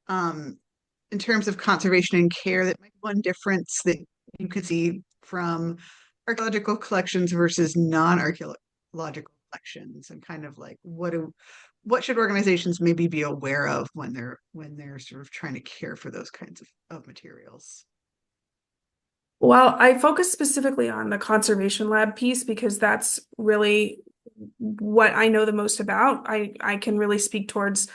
in terms of conservation and care that might be one difference that you could see from archaeological collections versus non-archaeological archaeological collections and kind of like what should organizations maybe be aware of when they're sort of trying to care for those kinds of materials? Well, I focus specifically on the conservation lab piece because that's really what I know the most about. I can really speak towards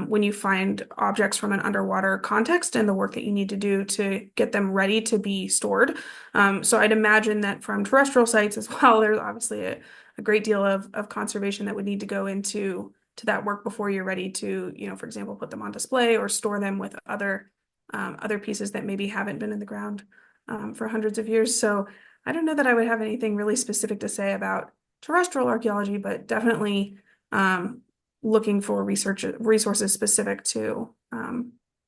when you find objects from an underwater context and the work that you need to do to get them ready to be stored. So I'd imagine that from terrestrial sites as well, there's obviously a great deal of conservation that would need to go into that work before you're ready to, for example, put them on display or store them with other pieces that maybe haven't been in the ground for hundreds of years. So I don't know that I would have anything really specific to say about terrestrial archaeology, but definitely looking for resources specific to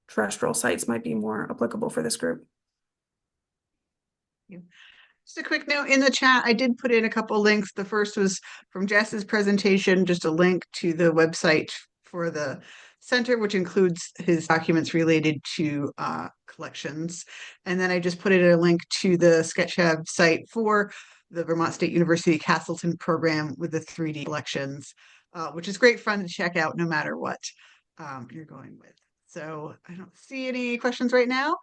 terrestrial sites might be more applicable for this group. Just a quick note in the chat, I did put in a couple links. The first was from Jess's presentation, just a link to the website for the center, which includes his documents related to collections. And then I just put in a link to the Sketchhab site for the Vermont State University Castleton program with the 3D collections, which is great fun to check out no matter what you're going with. So I don't see any questions right now.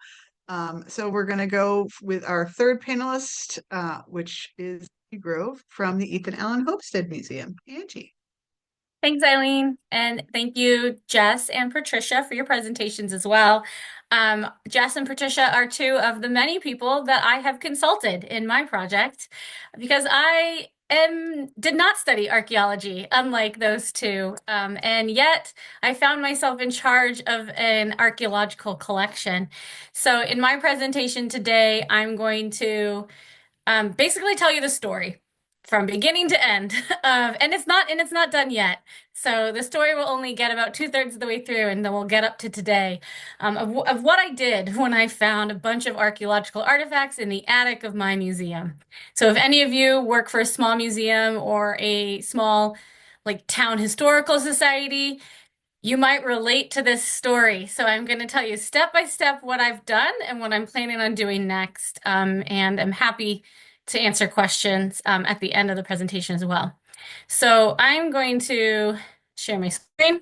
So we're going to go with our third panelist, which is Angie Grove from the Ethan Allen Homestead Museum. Angie. Thanks, Eileen. And thank you, Jess and Patricia, for your presentations as well. Jess and Patricia are two of the many people that I have consulted in my project because I did not study archaeology, unlike those two. And yet I found myself in charge of an archaeological collection. So in my presentation today, I'm going to basically tell you the story from beginning to end and it's not done yet. So the story will only get about 2/3 of the way through, and then we'll get up to today of what I did when I found a bunch of archaeological artifacts in the attic of my museum. So if any of you work for a small museum or a small like town historical society, you might relate to this story. So I'm going to tell you step by step what I've done and what I'm planning on doing next. And I'm happy to answer questions at the end of the presentation as well. So I'm going to share my screen.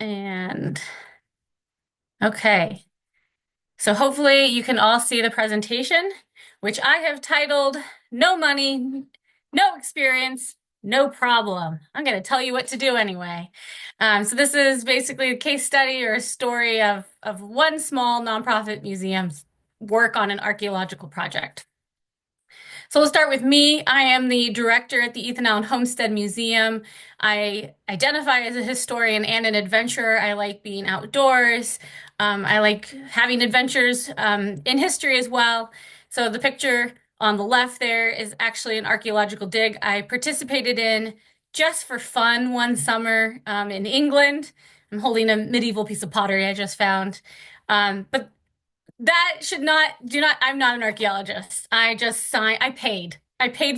And okay. So hopefully you can all see the presentation, which I have titled No Money, No Experience, No Problem. I'm going to tell you what to do anyway. So this is basically a case study or a story of one small nonprofit museum's work on an archaeological project. So we'll start with me. I am the director at the Ethan Allen Homestead Museum. I identify as a historian and an adventurer. I like being outdoors. I like having adventures in history as well. So the picture on the left there is actually an archaeological dig I participated in just for fun one summer in England. I'm holding a medieval piece of pottery I just found. But that I'm not an archaeologist. I paid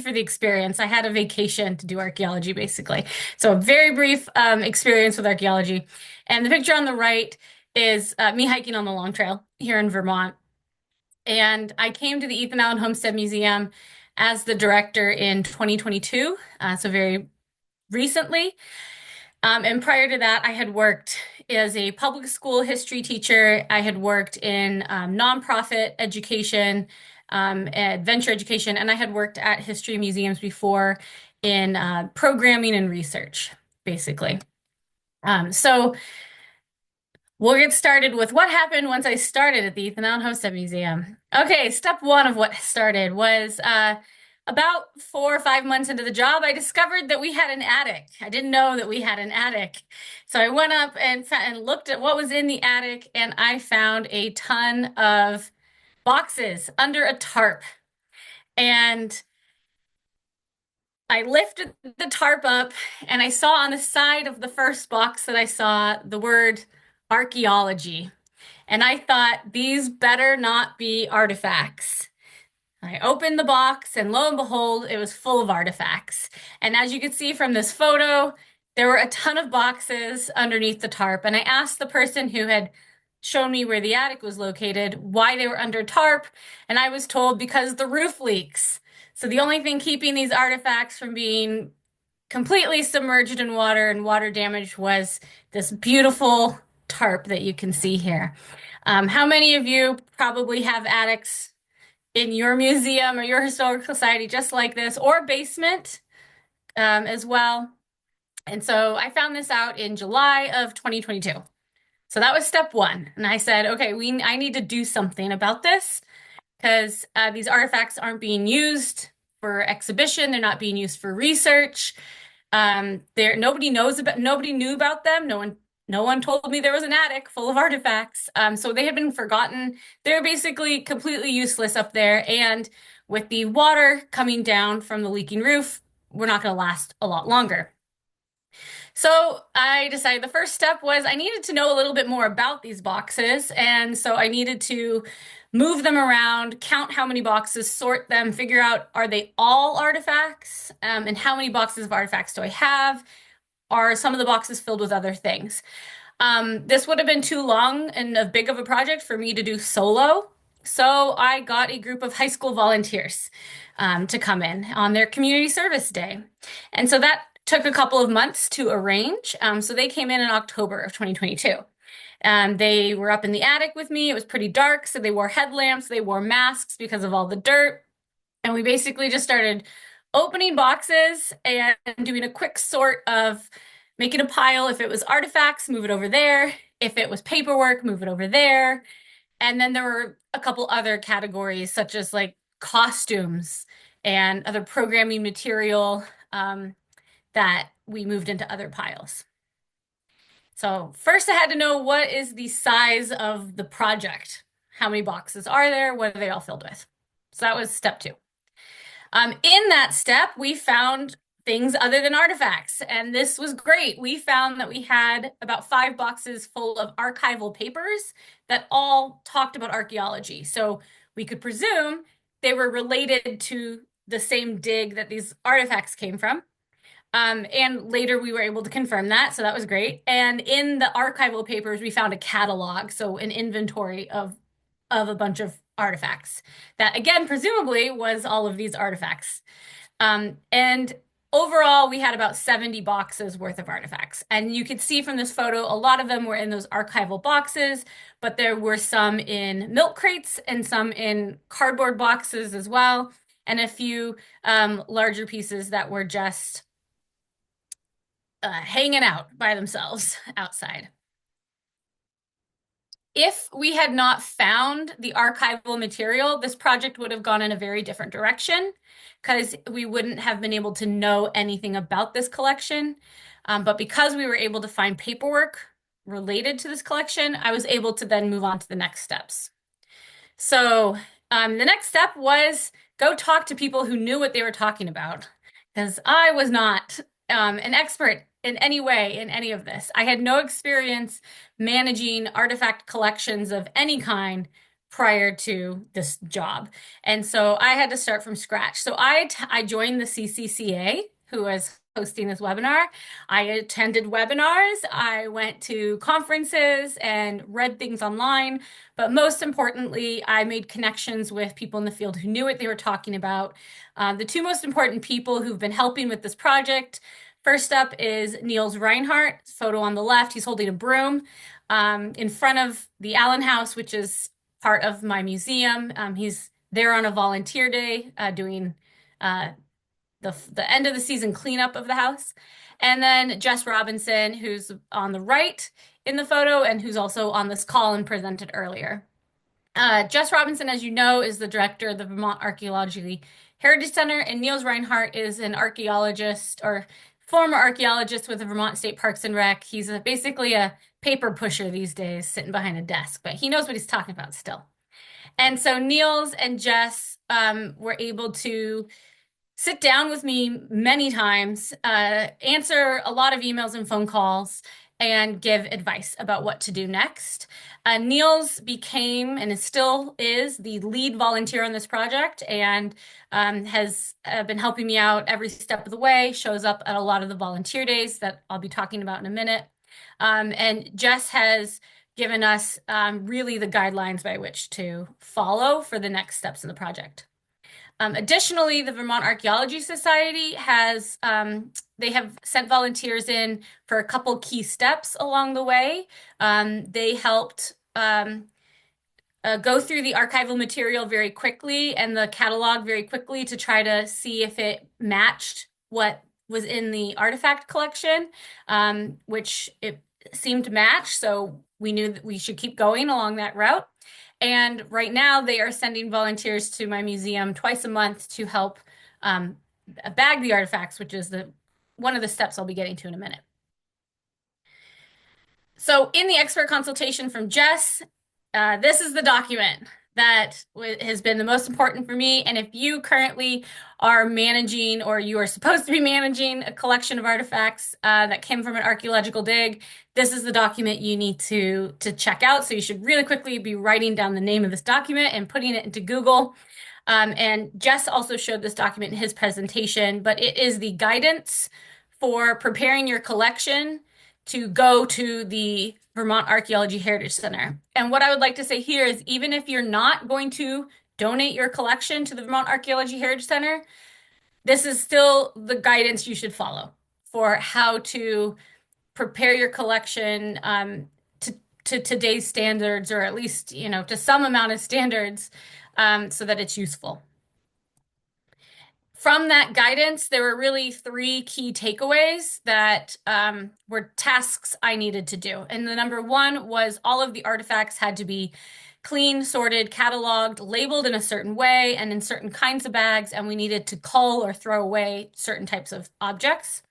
for the experience. I had a vacation to do archaeology, basically. So a very brief experience with archaeology. And the picture on the right is me hiking on the Long Trail here in Vermont. And I came to the Ethan Allen Homestead Museum as the director in 2022, so very recently. And prior to that, I had worked as a public school history teacher. I had worked in nonprofit education, adventure education, and I had worked at history museums before in programming and research, basically. So we'll get started with what happened once I started at the Ethan Allen Homestead Museum. Okay, step one of what started was about 4 or 5 months into the job, I discovered that we had an attic. I didn't know that we had an attic. So I went up and looked at what was in the attic, and I found a ton of boxes under a tarp. And I lifted the tarp up, and I saw on the side of the first box that I saw the word archaeology. And I thought, these better not be artifacts. I opened the box, and lo and behold, it was full of artifacts. And as you can see from this photo, there were a ton of boxes underneath the tarp. And I asked the person who had shown me where the attic was located, why they were under tarp, and I was told because the roof leaks. So the only thing keeping these artifacts from being completely submerged in water and water damage was this beautiful tarp that you can see here. How many of you probably have attics in your museum or your historical society just like this, or basement as well? And so I found this out in July of 2022. So that was step one. And I said, okay, I need to do something about this because these artifacts aren't being used for exhibition. They're not being used for research. Nobody knew about them. No one told me there was an attic full of artifacts. So they had been forgotten. They're basically completely useless up there. And with the water coming down from the leaking roof, we're not going to last a lot longer. So I decided the first step was I needed to know a little bit more about these boxes. And so I needed to move them around, count how many boxes, sort them, figure out, are they all artifacts? And how many boxes of artifacts do I have? Are some of the boxes filled with other things? This would have been too long and a big of a project for me to do solo. So I got a group of high school volunteers to come in on their community service day. And so that took a couple of months to arrange. So they came in October of 2022. They were up in the attic with me. It was pretty dark, so they wore headlamps, they wore masks because of all the dirt. And we basically just started opening boxes and doing a quick sort of making a pile. If it was artifacts, move it over there. If it was paperwork, move it over there. And then there were a couple other categories, such as like costumes and other programming material that we moved into other piles. So first I had to know what is the size of the project. How many boxes are there? What are they all filled with? So that was step two. In that step, we found things other than artifacts, and this was great. We found that we had about 5 boxes full of archival papers that all talked about archaeology. So we could presume they were related to the same dig that these artifacts came from. And later we were able to confirm that, so that was great. And in the archival papers, we found a catalog, so an inventory of a bunch of artifacts that, again, presumably was all of these artifacts. And overall, we had about 70 boxes worth of artifacts. And you could see from this photo, a lot of them were in those archival boxes, but there were some in milk crates and some in cardboard boxes as well, and a few larger pieces that were just hanging out by themselves outside. If we had not found the archival material, this project would have gone in a very different direction because we wouldn't have been able to know anything about this collection. But because we were able to find paperwork related to this collection, I was able to then move on to the next steps. So the next step was go talk to people who knew what they were talking about, because I was not an expert in any way in any of this. I had no experience managing artifact collections of any kind prior to this job. And so I had to start from scratch. So I joined the CCCA, who was hosting this webinar. I attended webinars, I went to conferences and read things online, but most importantly, I made connections with people in the field who knew what they were talking about. The 2 most important people who've been helping with this project, first up is Niels Reinhardt, photo on the left. He's holding a broom in front of the Allen House, which is part of my museum. He's there on a volunteer day doing the end of the season cleanup of the house. And then Jess Robinson, who's on the right in the photo and who's also on this call and presented earlier. Jess Robinson, as you know, is the director of the Vermont Archaeological Heritage Center, and Niels Reinhardt is an archaeologist or former archaeologist with the Vermont State Parks and Rec. He's basically a paper pusher these days, sitting behind a desk, but he knows what he's talking about still. And so Niels and Jess were able to sit down with me many times, answer a lot of emails and phone calls, and give advice about what to do next. Niels became and still is the lead volunteer on this project and has been helping me out every step of the way, shows up at a lot of the volunteer days that I'll be talking about in a minute. And Jess has given us really the guidelines by which to follow for the next steps in the project. Additionally, the Vermont Archaeology Society has they have sent volunteers in for a couple key steps along the way. They helped go through the archival material very quickly and the catalog very quickly to try to see if it matched what was in the artifact collection, which it seemed to match. So we knew that we should keep going along that route. And right now they are sending volunteers to my museum twice a month to help bag the artifacts, which is one of the steps I'll be getting to in a minute. So in the expert consultation from Jess, this is the document that has been the most important for me. And if you currently are managing, or you are supposed to be managing, a collection of artifacts that came from an archaeological dig, this is the document you need to check out. So you should really quickly be writing down the name of this document and putting it into Google. And Jess also showed this document in his presentation, but it is the guidance for preparing your collection to go to the Vermont Archaeology Heritage Center. And what I would like to say here is, even if you're not going to donate your collection to the Vermont Archaeology Heritage Center, this is still the guidance you should follow for how to prepare your collection to today's standards, or at least, to some amount of standards, so that it's useful. From that guidance, there were really 3 key takeaways that were tasks I needed to do. And the number 1 was all of the artifacts had to be clean, sorted, cataloged, labeled in a certain way and in certain kinds of bags, and we needed to cull or throw away certain types of objects.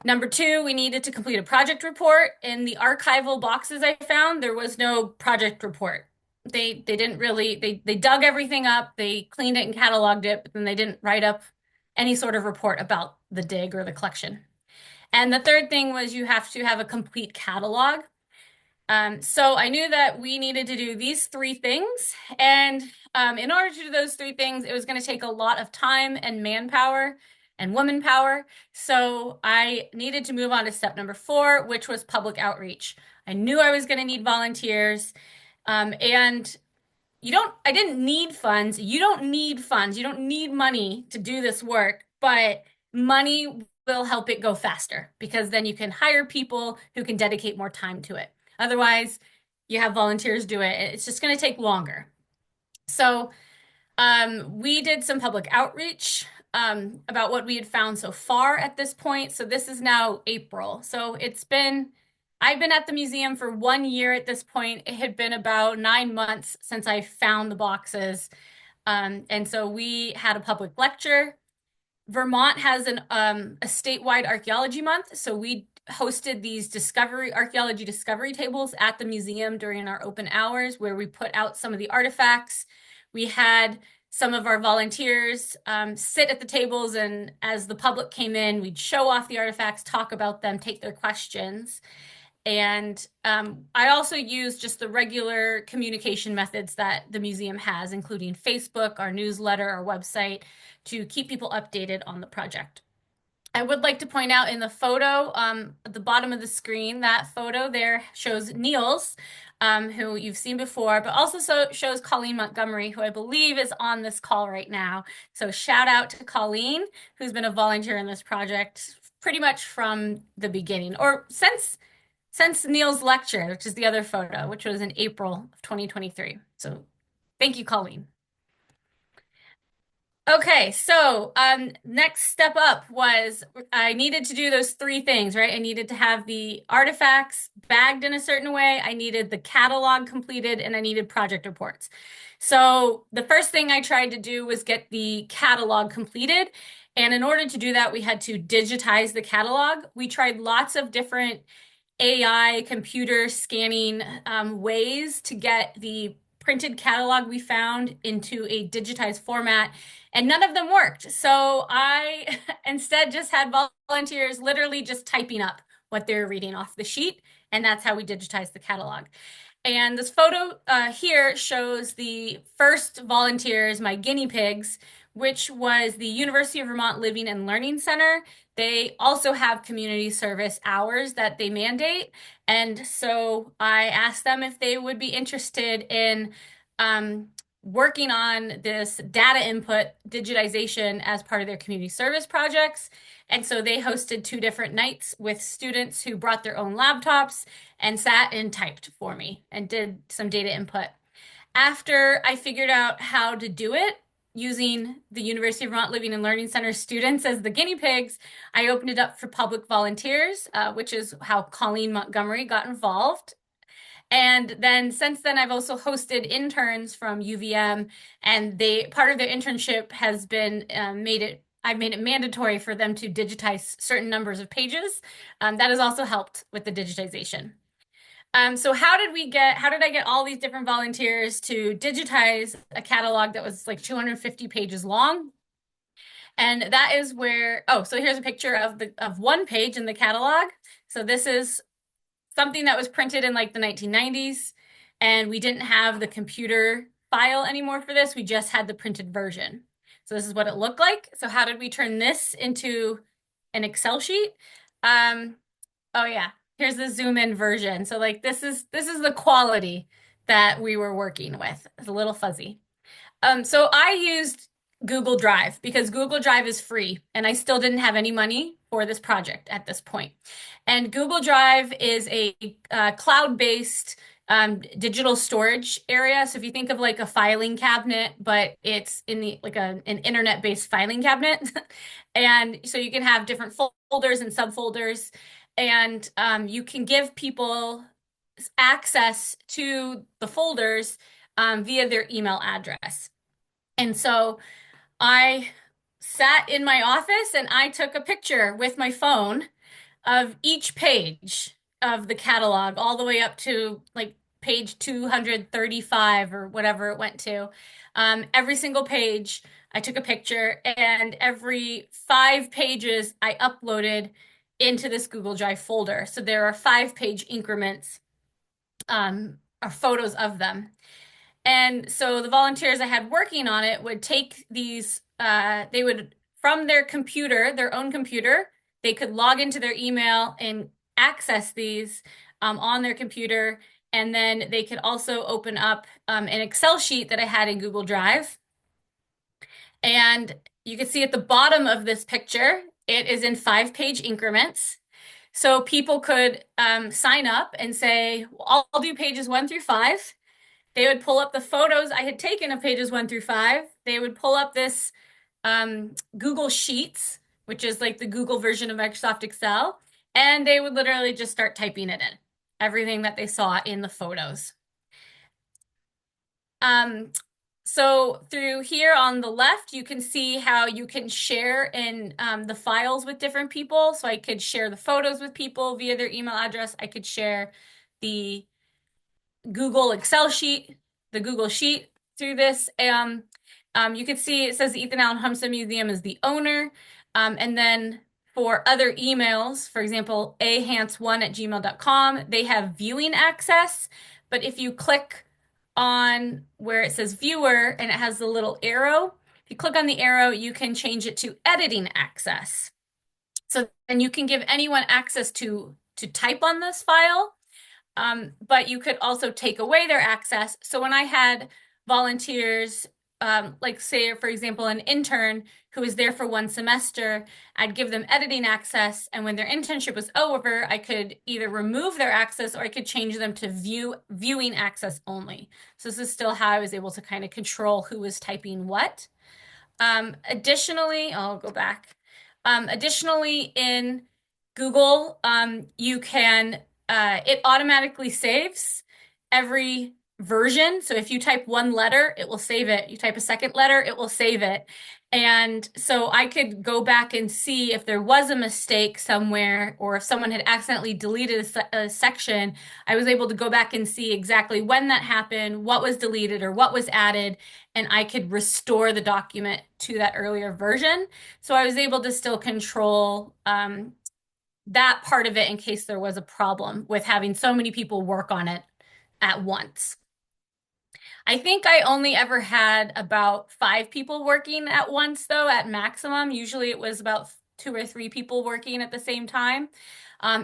Number 2, we needed to complete a project report. In the archival boxes I found, there was no project report. They didn't really, they dug everything up, they cleaned it and cataloged it, but then they didn't write up any sort of report about the dig or the collection. And the third thing was you have to have a complete catalog. So I knew that we needed to do these 3 things. And in order to do those 3 things, it was going to take a lot of time and manpower and woman power. So I needed to move on to step number 4, which was public outreach. I knew I was going to need volunteers. And I didn't need funds. You don't need funds. You don't need money to do this work, but money will help it go faster, because then you can hire people who can dedicate more time to it. Otherwise, you have volunteers do it. It's just going to take longer. So we did some public outreach about what we had found so far at this point. So this is now April. So I've been at the museum for 1 year at this point. It had been about 9 months since I found the boxes. And so we had a public lecture. Vermont has a statewide archaeology month. So we hosted these archaeology discovery tables at the museum during our open hours, where we put out some of the artifacts. We had some of our volunteers sit at the tables, and as the public came in, we'd show off the artifacts, talk about them, take their questions. And I also use just the regular communication methods that the museum has, including Facebook, our newsletter, our website, to keep people updated on the project. I would like to point out in the photo at the bottom of the screen, that photo there shows Niels, who you've seen before, but also shows Colleen Montgomery, who I believe is on this call right now. So shout out to Colleen, who's been a volunteer in this project pretty much from the beginning, or since Neil's lecture, which is the other photo, which was in April of 2023. So thank you, Colleen. Okay, so next step up was I needed to do those 3 things, right? I needed to have the artifacts bagged in a certain way. I needed the catalog completed, and I needed project reports. So the first thing I tried to do was get the catalog completed. And in order to do that, we had to digitize the catalog. We tried lots of different AI computer scanning ways to get the printed catalog we found into a digitized format, and none of them worked. So I instead just had volunteers literally just typing up what they're reading off the sheet, and that's how we digitized the catalog. And this photo here shows the first volunteers, my guinea pigs, which was the University of Vermont Living and Learning Center. they also have community service hours that they mandate. And so I asked them if they would be interested in working on this data input digitization as part of their community service projects. And so they hosted 2 different nights with students who brought their own laptops and sat and typed for me and did some data input. After I figured out how to do it using the University of Vermont Living and Learning Center students as the guinea pigs, I opened it up for public volunteers, which is how Colleen Montgomery got involved. And then since then, I've also hosted interns from UVM, and part of their internship has been I've made it mandatory for them to digitize certain numbers of pages. That has also helped with the digitization. So how did I get all these different volunteers to digitize a catalog that was like 250 pages long? And that is where, so here's a picture of one page in the catalog. So this is something that was printed in like the 1990s, and we didn't have the computer file anymore for this. We just had the printed version. So this is what it looked like. So how did we turn this into an Excel sheet? Oh yeah, here's the zoom in version. So like this is the quality that we were working with. It's a little fuzzy. So I used Google Drive because Google Drive is free, and I still didn't have any money for this project at this point. And Google Drive is a cloud-based digital storage area. So if you think of like a filing cabinet, but it's in the like an internet-based filing cabinet, and so you can have different folders and subfolders, and you can give people access to the folders via their email address. And so I sat in my office and I took a picture with my phone of each page of the catalog, all the way up to like page 235 or whatever it went to. Every single page, I took a picture, and every 5 pages I uploaded into this Google Drive folder. So there are 5-page increments, or photos of them. And so the volunteers I had working on it would take these, they would, from their computer, their own computer, they could log into their email and access these on their computer. And then they could also open up an Excel sheet that I had in Google Drive. And you can see at the bottom of this picture, it is in 5-page increments. So people could sign up and say, well, I'll do pages 1 through 5. They would pull up the photos I had taken of pages 1 through 5. They would pull up this Google Sheets, which is like the Google version of Microsoft Excel, and they would literally just start typing it in, everything that they saw in the photos. So through here on the left, you can see how you can share in the files with different people. So I could share the photos with people via their email address. I could share the Google Excel sheet, the Google Sheet through this. You can see it says the Ethan Allen Humson Museum is the owner. And then for other emails, for example, ahance1@gmail.com, they have viewing access. But if you click on where it says viewer and it has the little arrow, if you click on the arrow, you can change it to editing access. So then you can give anyone access to type on this file. But you could also take away their access. So when I had volunteers, like say, for example, an intern who was there for 1 semester, I'd give them editing access. And when their internship was over, I could either remove their access or I could change them to viewing access only. So this is still how I was able to kind of control who was typing what. Additionally, I'll go back. Additionally, in Google, you can it automatically saves every version. So if you type 1 letter, it will save it. You type a second letter, it will save it. And so I could go back and see if there was a mistake somewhere, or if someone had accidentally deleted a section, I was able to go back and see exactly when that happened, what was deleted or what was added, and I could restore the document to that earlier version. So I was able to still control that part of it in case there was a problem with having so many people work on it at once. I think I only ever had about 5 people working at once, though, at maximum. Usually it was about 2 or 3 people working at the same time,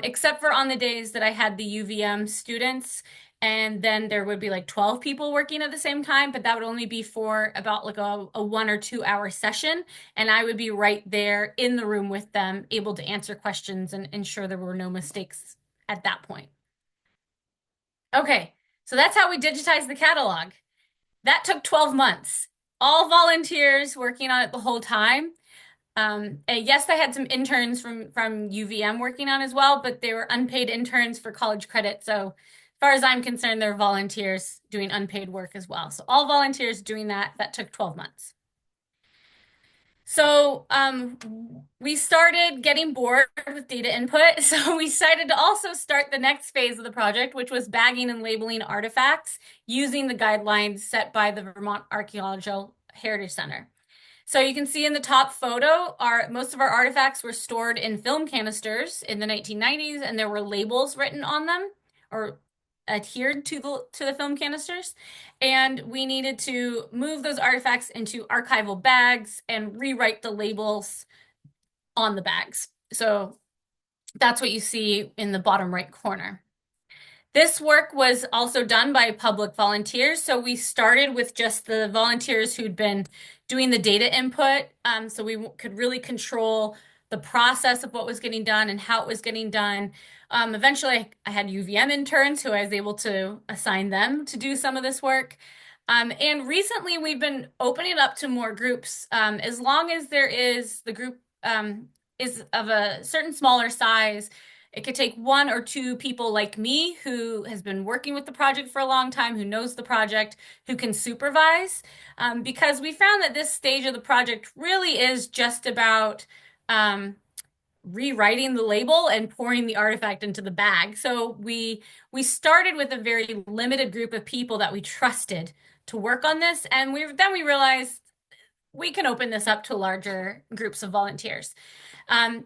except for on the days that I had the UVM students. And then there would be like 12 people working at the same time, but that would only be for about like a 1 or 2 hour session. And I would be right there in the room with them, able to answer questions and ensure there were no mistakes at that point. Okay, so that's how we digitized the catalog. That took 12 months. All volunteers working on it the whole time. And yes, I had some interns from UVM working on as well, but they were unpaid interns for college credit. So as far as I'm concerned, they're volunteers doing unpaid work as well. So all volunteers doing that. That took 12 months. So we started getting bored with data input. So we decided to also start the next phase of the project, which was bagging and labeling artifacts using the guidelines set by the Vermont Archaeological Heritage Center. So you can see in the top photo, most of our artifacts were stored in film canisters in the 1990s, and there were labels written on them or adhered to the film canisters. And we needed to move those artifacts into archival bags and rewrite the labels on the bags. So that's what you see in the bottom right corner. This work was also done by public volunteers. So we started with just the volunteers who'd been doing the data input. So we could really control the process of what was getting done and how it was getting done. Eventually, I had UVM interns who I was able to assign them to do some of this work. And recently, we've been opening it up to more groups. As long as the group is of a certain smaller size, it could take 1 or 2 people like me who has been working with the project for a long time, who knows the project, who can supervise, because we found that this stage of the project really is just about rewriting the label and pouring the artifact into the bag. So we started with a very limited group of people that we trusted to work on this, and then we realized we can open this up to larger groups of volunteers.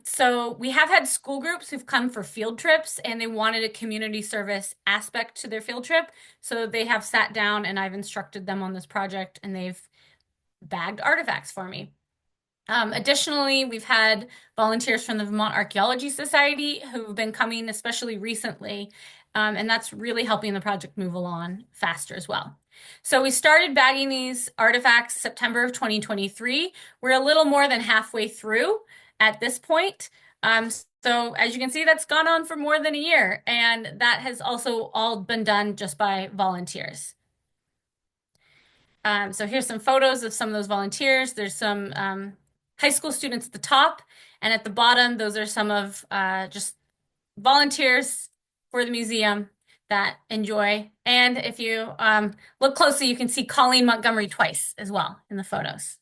So we have had school groups who've come for field trips and they wanted a community service aspect to their field trip. So they have sat down and I've instructed them on this project and they've bagged artifacts for me. Additionally, we've had volunteers from the Vermont Archaeology Society who've been coming, especially recently, and that's really helping the project move along faster as well. So we started bagging these artifacts September of 2023. We're a little more than halfway through at this point. So as you can see, that's gone on for more than a year, and that has also all been done just by volunteers. So here's some photos of some of those volunteers. There's some high school students at the top, and at the bottom, those are some of just volunteers for the museum that enjoy. And if you look closely, you can see Colleen Montgomery twice as well in the photos.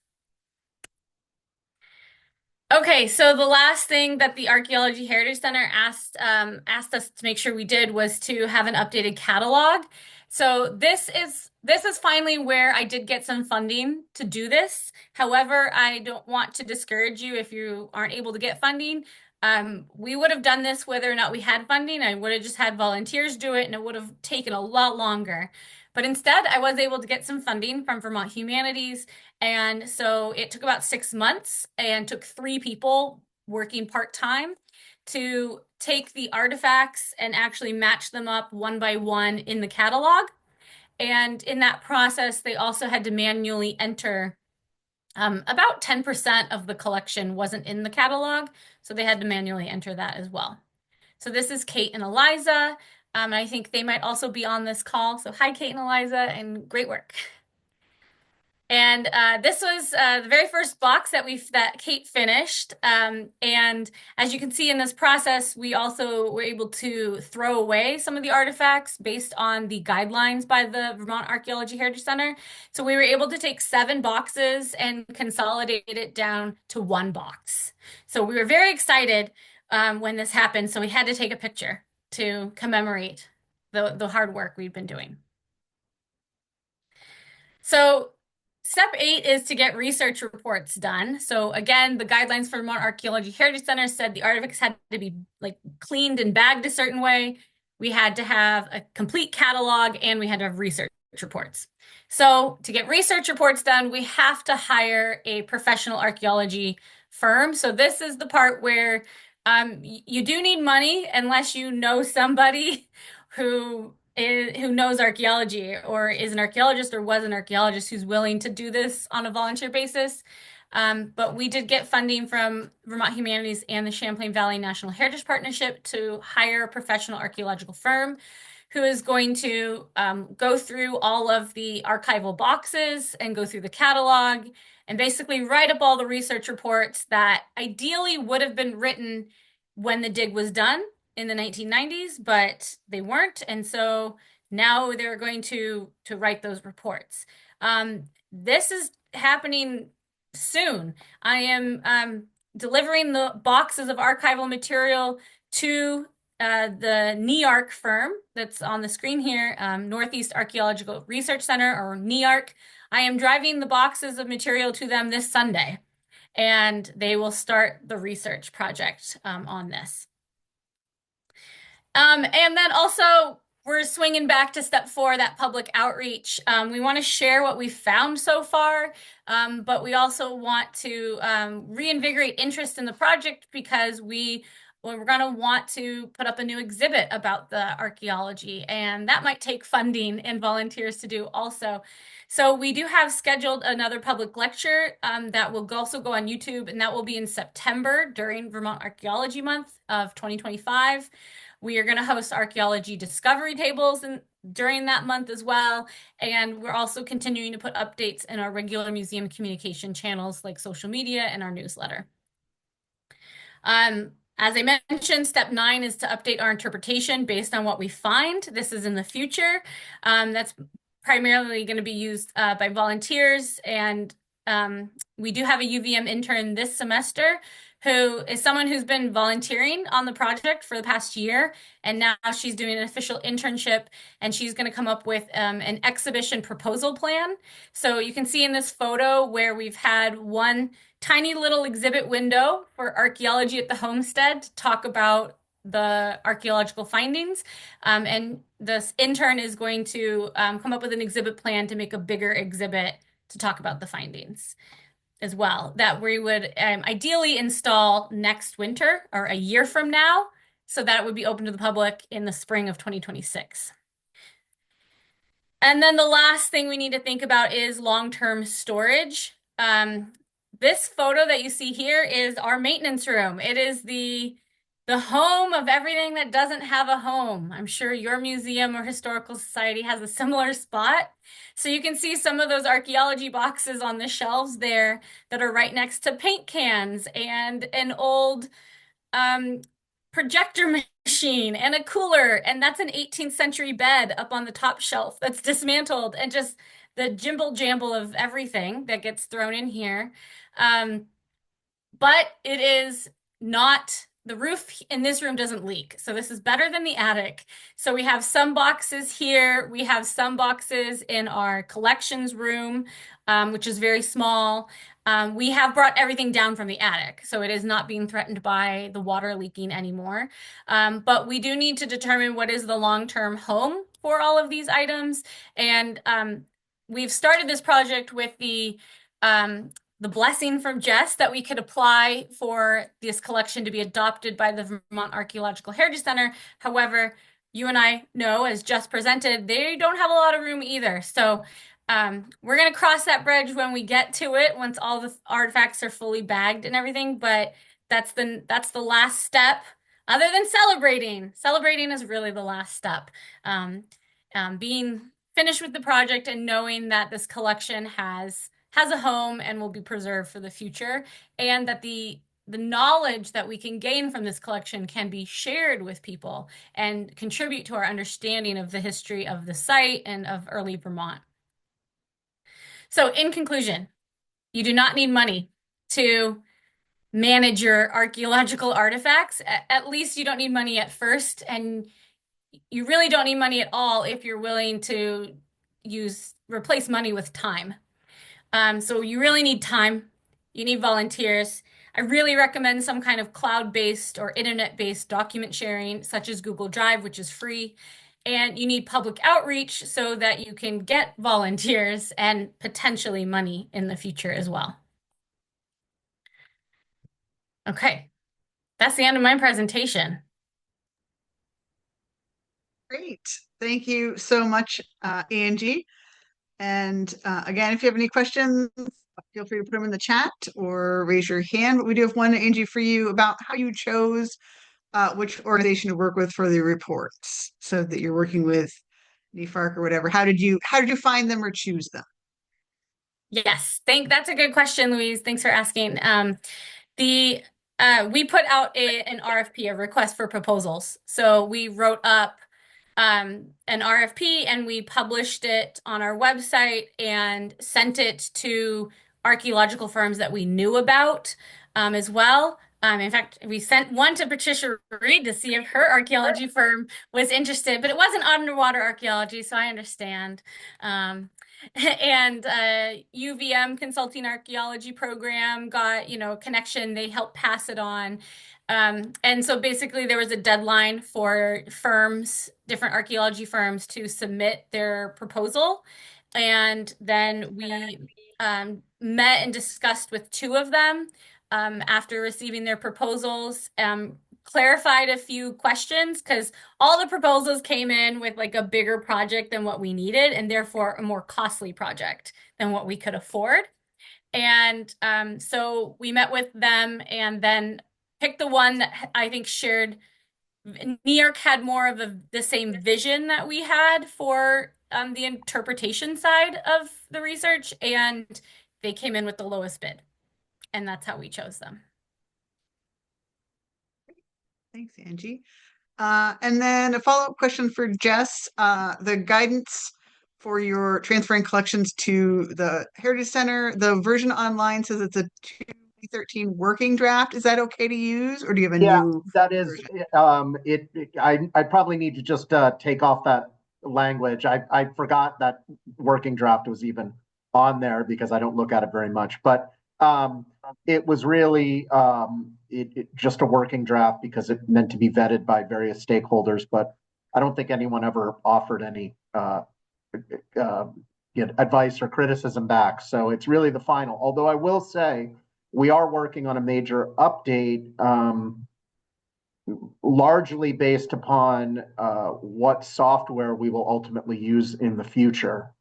Okay, so the last thing that the Archaeology Heritage Center asked us to make sure we did was to have an updated catalog. So this is finally where I did get some funding to do this. However, I don't want to discourage you if you aren't able to get funding. We would have done this whether or not we had funding. I would have just had volunteers do it and it would have taken a lot longer. But instead, I was able to get some funding from Vermont Humanities. And so it took about 6 months and took 3 people working part-time to take the artifacts and actually match them up one by one in the catalog. And in that process, they also had to manually enter about 10% of the collection wasn't in the catalog, so they had to manually enter that as well. So this is Kate and Eliza. I think they might also be on this call. So hi, Kate and Eliza, and great work. And this was the very first box that Kate finished. And as you can see in this process, we also were able to throw away some of the artifacts based on the guidelines by the Vermont Archaeology Heritage Center. So we were able to take 7 boxes and consolidate it down to 1 box. So we were very excited when this happened. So we had to take a picture to commemorate the hard work we've been doing. So step 8 is to get research reports done. So again, the guidelines for Vermont Archaeology Heritage Center said the artifacts had to be cleaned and bagged a certain way. We had to have a complete catalog and we had to have research reports. So to get research reports done, we have to hire a professional archaeology firm. So this is the part where you do need money unless you know somebody who knows archaeology or is an archaeologist or was an archaeologist who's willing to do this on a volunteer basis. But we did get funding from Vermont Humanities and the Champlain Valley National Heritage Partnership to hire a professional archaeological firm who is going to go through all of the archival boxes and go through the catalog and basically write up all the research reports that ideally would have been written when the dig was done in the 1990s, but they weren't. And so now they're going to write those reports. This is happening soon. I am delivering the boxes of archival material to the NEARC firm that's on the screen here, Northeast Archaeological Research Center, or NEARC. I am driving the boxes of material to them this Sunday, and they will start the research project on this. And then also, we're swinging back to step 4, that public outreach. We want to share what we've found so far, but we also want to reinvigorate interest in the project because we're going to want to put up a new exhibit about the archaeology, and that might take funding and volunteers to do also. So we do have scheduled another public lecture that will also go on YouTube, and that will be in September during Vermont Archaeology Month of 2025. We are going to host archaeology discovery tables during that month as well. And we're also continuing to put updates in our regular museum communication channels like social media and our newsletter. As I mentioned, step 9 is to update our interpretation based on what we find. This is in the future. That's primarily going to be used by volunteers. And we do have a UVM intern this semester who is someone who's been volunteering on the project for the past year, and now she's doing an official internship, and she's going to come up with an exhibition proposal plan. So you can see in this photo where we've had one tiny little exhibit window for archaeology at the homestead to talk about the archaeological findings, and this intern is going to come up with an exhibit plan to make a bigger exhibit to talk about the findings as well, that we would ideally install next winter or a year from now, so that it would be open to the public in the spring of 2026. And then the last thing we need to think about is long-term storage. This photo that you see here is our maintenance room. It is the home of everything that doesn't have a home. I'm sure your museum or historical society has a similar spot. So you can see some of those archaeology boxes on the shelves there that are right next to paint cans and an old projector machine and a cooler. And that's an 18th century bed up on the top shelf that's dismantled, and just the jimble jamble of everything that gets thrown in here. But it is not... The roof in this room doesn't leak, so this is better than the attic. So we have some boxes here. We have some boxes in our collections room, which is very small. We have brought everything down from the attic, so it is not being threatened by the water leaking anymore. But we do need to determine what is the long-term home for all of these items. And we've started this project with the blessing from Jess that we could apply for this collection to be adopted by the Vermont Archaeological Heritage Center. However, you and I know, as Jess presented, they don't have a lot of room either. So we're going to cross that bridge when we get to it, once all the artifacts are fully bagged and everything. But that's the last step. Other than celebrating is really the last step. Being finished with the project and knowing that this collection has a home and will be preserved for the future, and that the knowledge that we can gain from this collection can be shared with people and contribute to our understanding of the history of the site and of early Vermont. So in conclusion, you do not need money to manage your archaeological artifacts. At least you don't need money at first, and you really don't need money at all if you're willing to replace money with time. So you really need time. You need volunteers. I really recommend some kind of cloud-based or internet-based document sharing, such as Google Drive, which is free. And you need public outreach so that you can get volunteers and potentially money in the future as well. Okay, that's the end of my presentation. Great. Thank you so much, Angie. And again, if you have any questions, feel free to put them in the chat or raise your hand. But we do have one, Angie, for you about how you chose which organization to work with for the reports, so that you're working with NEFARC or whatever. How did you find them or choose them? Yes, that's a good question, Louise. Thanks for asking. We put out an RFP, a request for proposals. So we wrote up an RFP and we published it on our website and sent it to archaeological firms that we knew about as well. In fact, we sent one to Patricia Reed to see if her archaeology firm was interested, but it wasn't underwater archaeology, so I understand. And UVM Consulting Archaeology Program got, connection. They helped pass it on. And so basically there was a deadline for firms, different archaeology firms, to submit their proposal. And then we met and discussed with two of them after receiving their proposals, clarified a few questions because all the proposals came in with like a bigger project than what we needed and therefore a more costly project than what we could afford. And so we met with them and then picked the one that I think shared. New York had more of the same vision that we had for the interpretation side of the research, and they came in with the lowest bid. And that's how we chose them. Thanks, Angie. And then a follow-up question for Jess. The guidance for your transferring collections to the Heritage Center, the version online says it's a 2013 working draft. Is that okay to use, or do you have a new that is version? I probably need to just take off that language. I forgot that working draft was even on there because I don't look at it very much. But it was really just a working draft because it meant to be vetted by various stakeholders. But I don't think anyone ever offered any advice or criticism back. So it's really the final. Although I will say we are working on a major update, largely based upon what software we will ultimately use in the future.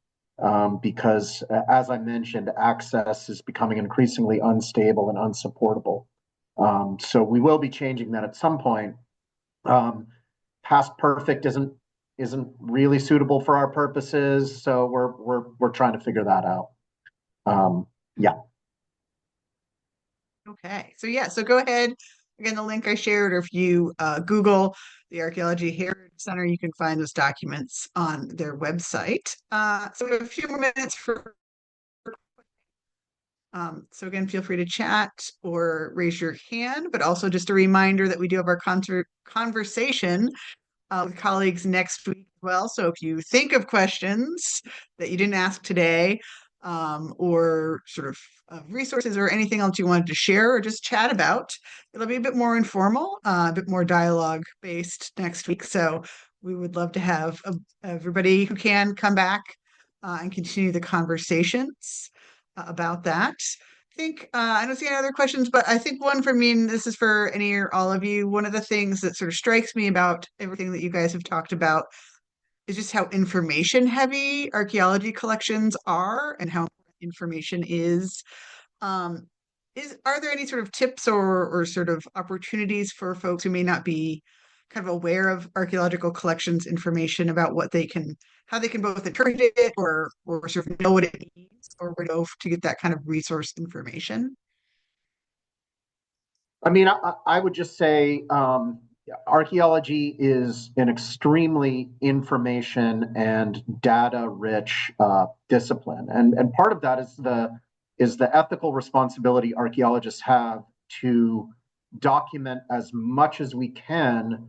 Because as I mentioned, access is becoming increasingly unstable and unsupportable. So we will be changing that at some point. Past perfect isn't really suitable for our purposes, so we're trying to figure that out. Yeah. Okay, so go ahead. Again, the link I shared, or if you Google the Archaeology Heritage Center, you can find those documents on their website. So we have a few more minutes for. So again, feel free to chat or raise your hand, but also just a reminder that we do have our conversation with colleagues next week as well. So if you think of questions that you didn't ask today, or sort of resources or anything else you wanted to share or just chat about, it'll be a bit more informal, a bit more dialogue based next week. So we would love to have everybody who can come back and continue the conversations about that. I think I don't see any other questions, but I think one for me, and this is for any or all of you, one of the things that sort of strikes me about everything that you guys have talked about is just how information heavy archaeology collections are and how information is. Are there any sort of tips or sort of opportunities for folks who may not be kind of aware of archaeological collections information about how they can both interpret it or sort of know what it means or know to get that kind of resource information? I mean, I would just say archaeology is an extremely information and data rich discipline. And part of that is the ethical responsibility archaeologists have to document as much as we can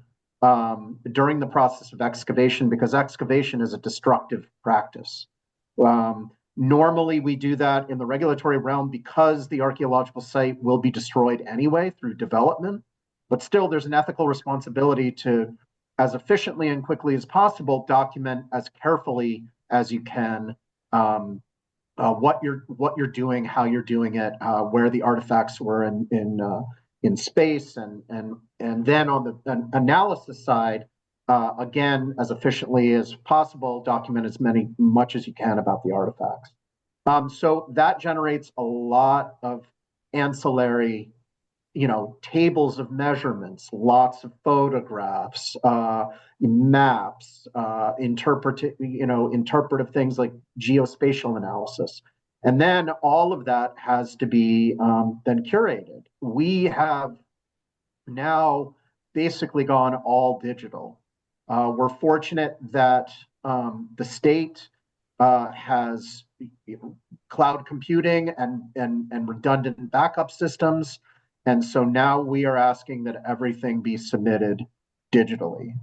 during the process of excavation, because excavation is a destructive practice. Normally, we do that in the regulatory realm because the archaeological site will be destroyed anyway through development. But still, there's an ethical responsibility to, as efficiently and quickly as possible, document as carefully as you can what you're doing, how you're doing it, where the artifacts were in in space, and then on the analysis side, again, as efficiently as possible, document much as you can about the artifacts. So that generates a lot of ancillary, tables of measurements, lots of photographs, maps, interpretive things like geospatial analysis. And then all of that has to be then curated. We have now basically gone all digital. We're fortunate that the state has cloud computing and redundant backup systems. And so now we are asking that everything be submitted digitally.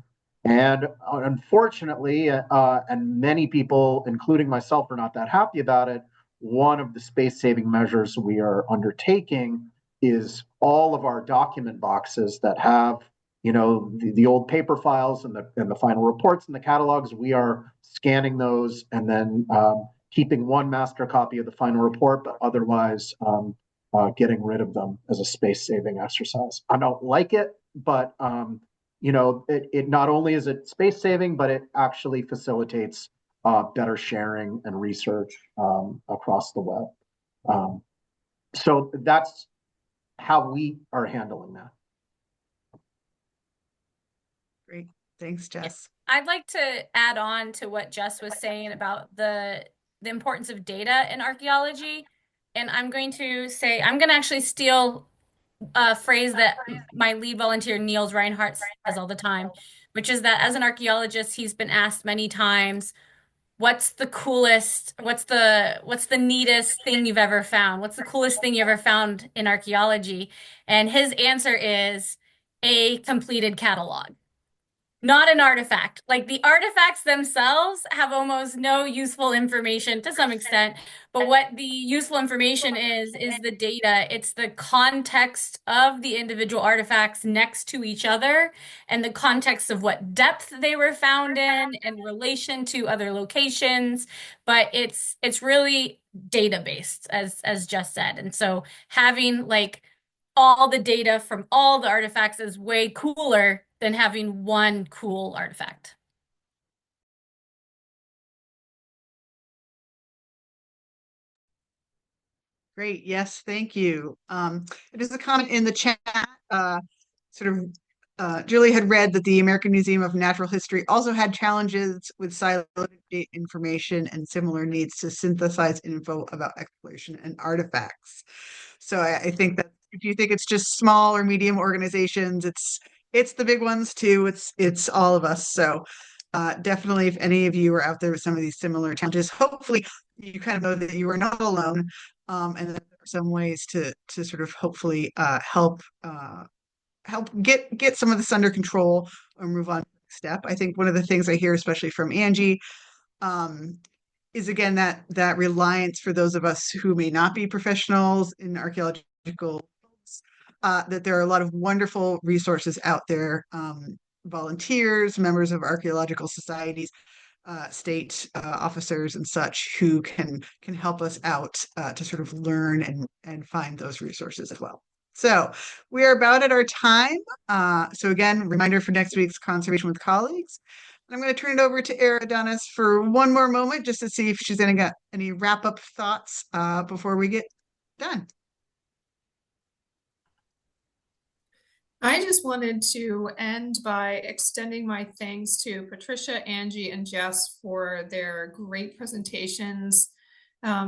And unfortunately, and many people, including myself, are not that happy about it. One of the space-saving measures we are undertaking is all of our document boxes that have, the old paper files and the final reports and the catalogs. We are scanning those and then keeping one master copy of the final report, but otherwise getting rid of them as a space-saving exercise. I don't like it, but it not only is it space-saving, but it actually facilitates better sharing and research across the web. So that's how we are handling that. Great. Thanks, Jess. I'd like to add on to what Jess was saying about the importance of data in archaeology. And I'm going to actually steal a phrase that my lead volunteer, Niels Reinhardt, says all the time, which is that as an archaeologist, he's been asked many times, what's the neatest thing you've ever found? What's the coolest thing you ever found in archaeology? And his answer is a completed catalog. Not an artifact. Like, the artifacts themselves have almost no useful information to some extent, but what the useful information is the data. It's the context of the individual artifacts next to each other and the context of what depth they were found in relation to other locations. But it's really data-based, as Jess said. And so having all the data from all the artifacts is way cooler than having one cool artifact. Great. Yes, thank you. It is a comment in the chat. Julie had read that the American Museum of Natural History also had challenges with siloed date information and similar needs to synthesize info about exploration and artifacts. So I think that if you think it's just small or medium organizations, it's the big ones too. It's all of us. So definitely, if any of you are out there with some of these similar challenges, hopefully you kind of know that you are not alone, and that there are some ways to sort of hopefully help get some of this under control or move on to the next step. I think one of the things I hear, especially from Angie, is again that reliance for those of us who may not be professionals in archaeological, that there are a lot of wonderful resources out there, volunteers, members of archaeological societies, state officers and such, who can help us out to sort of learn and find those resources as well. So we are about at our time. So again, reminder for next week's Conservation with Colleagues. I'm going to turn it over to Era Adonis for one more moment just to see if she's got any wrap-up thoughts before we get done. I just wanted to end by extending my thanks to Patricia, Angie, and Jess for their great presentations.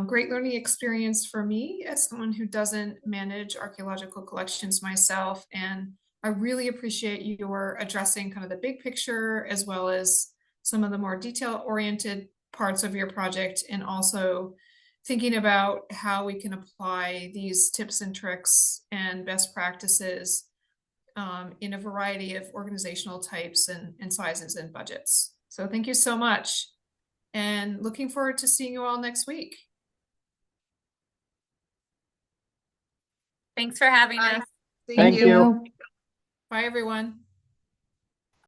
Great learning experience for me as someone who doesn't manage archaeological collections myself. And I really appreciate your addressing kind of the big picture as well as some of the more detail-oriented parts of your project, and also thinking about how we can apply these tips and tricks and best practices in a variety of organizational types and sizes and budgets. So thank you so much, and looking forward to seeing you all next week. Thanks for having us. Thank you. Bye, everyone.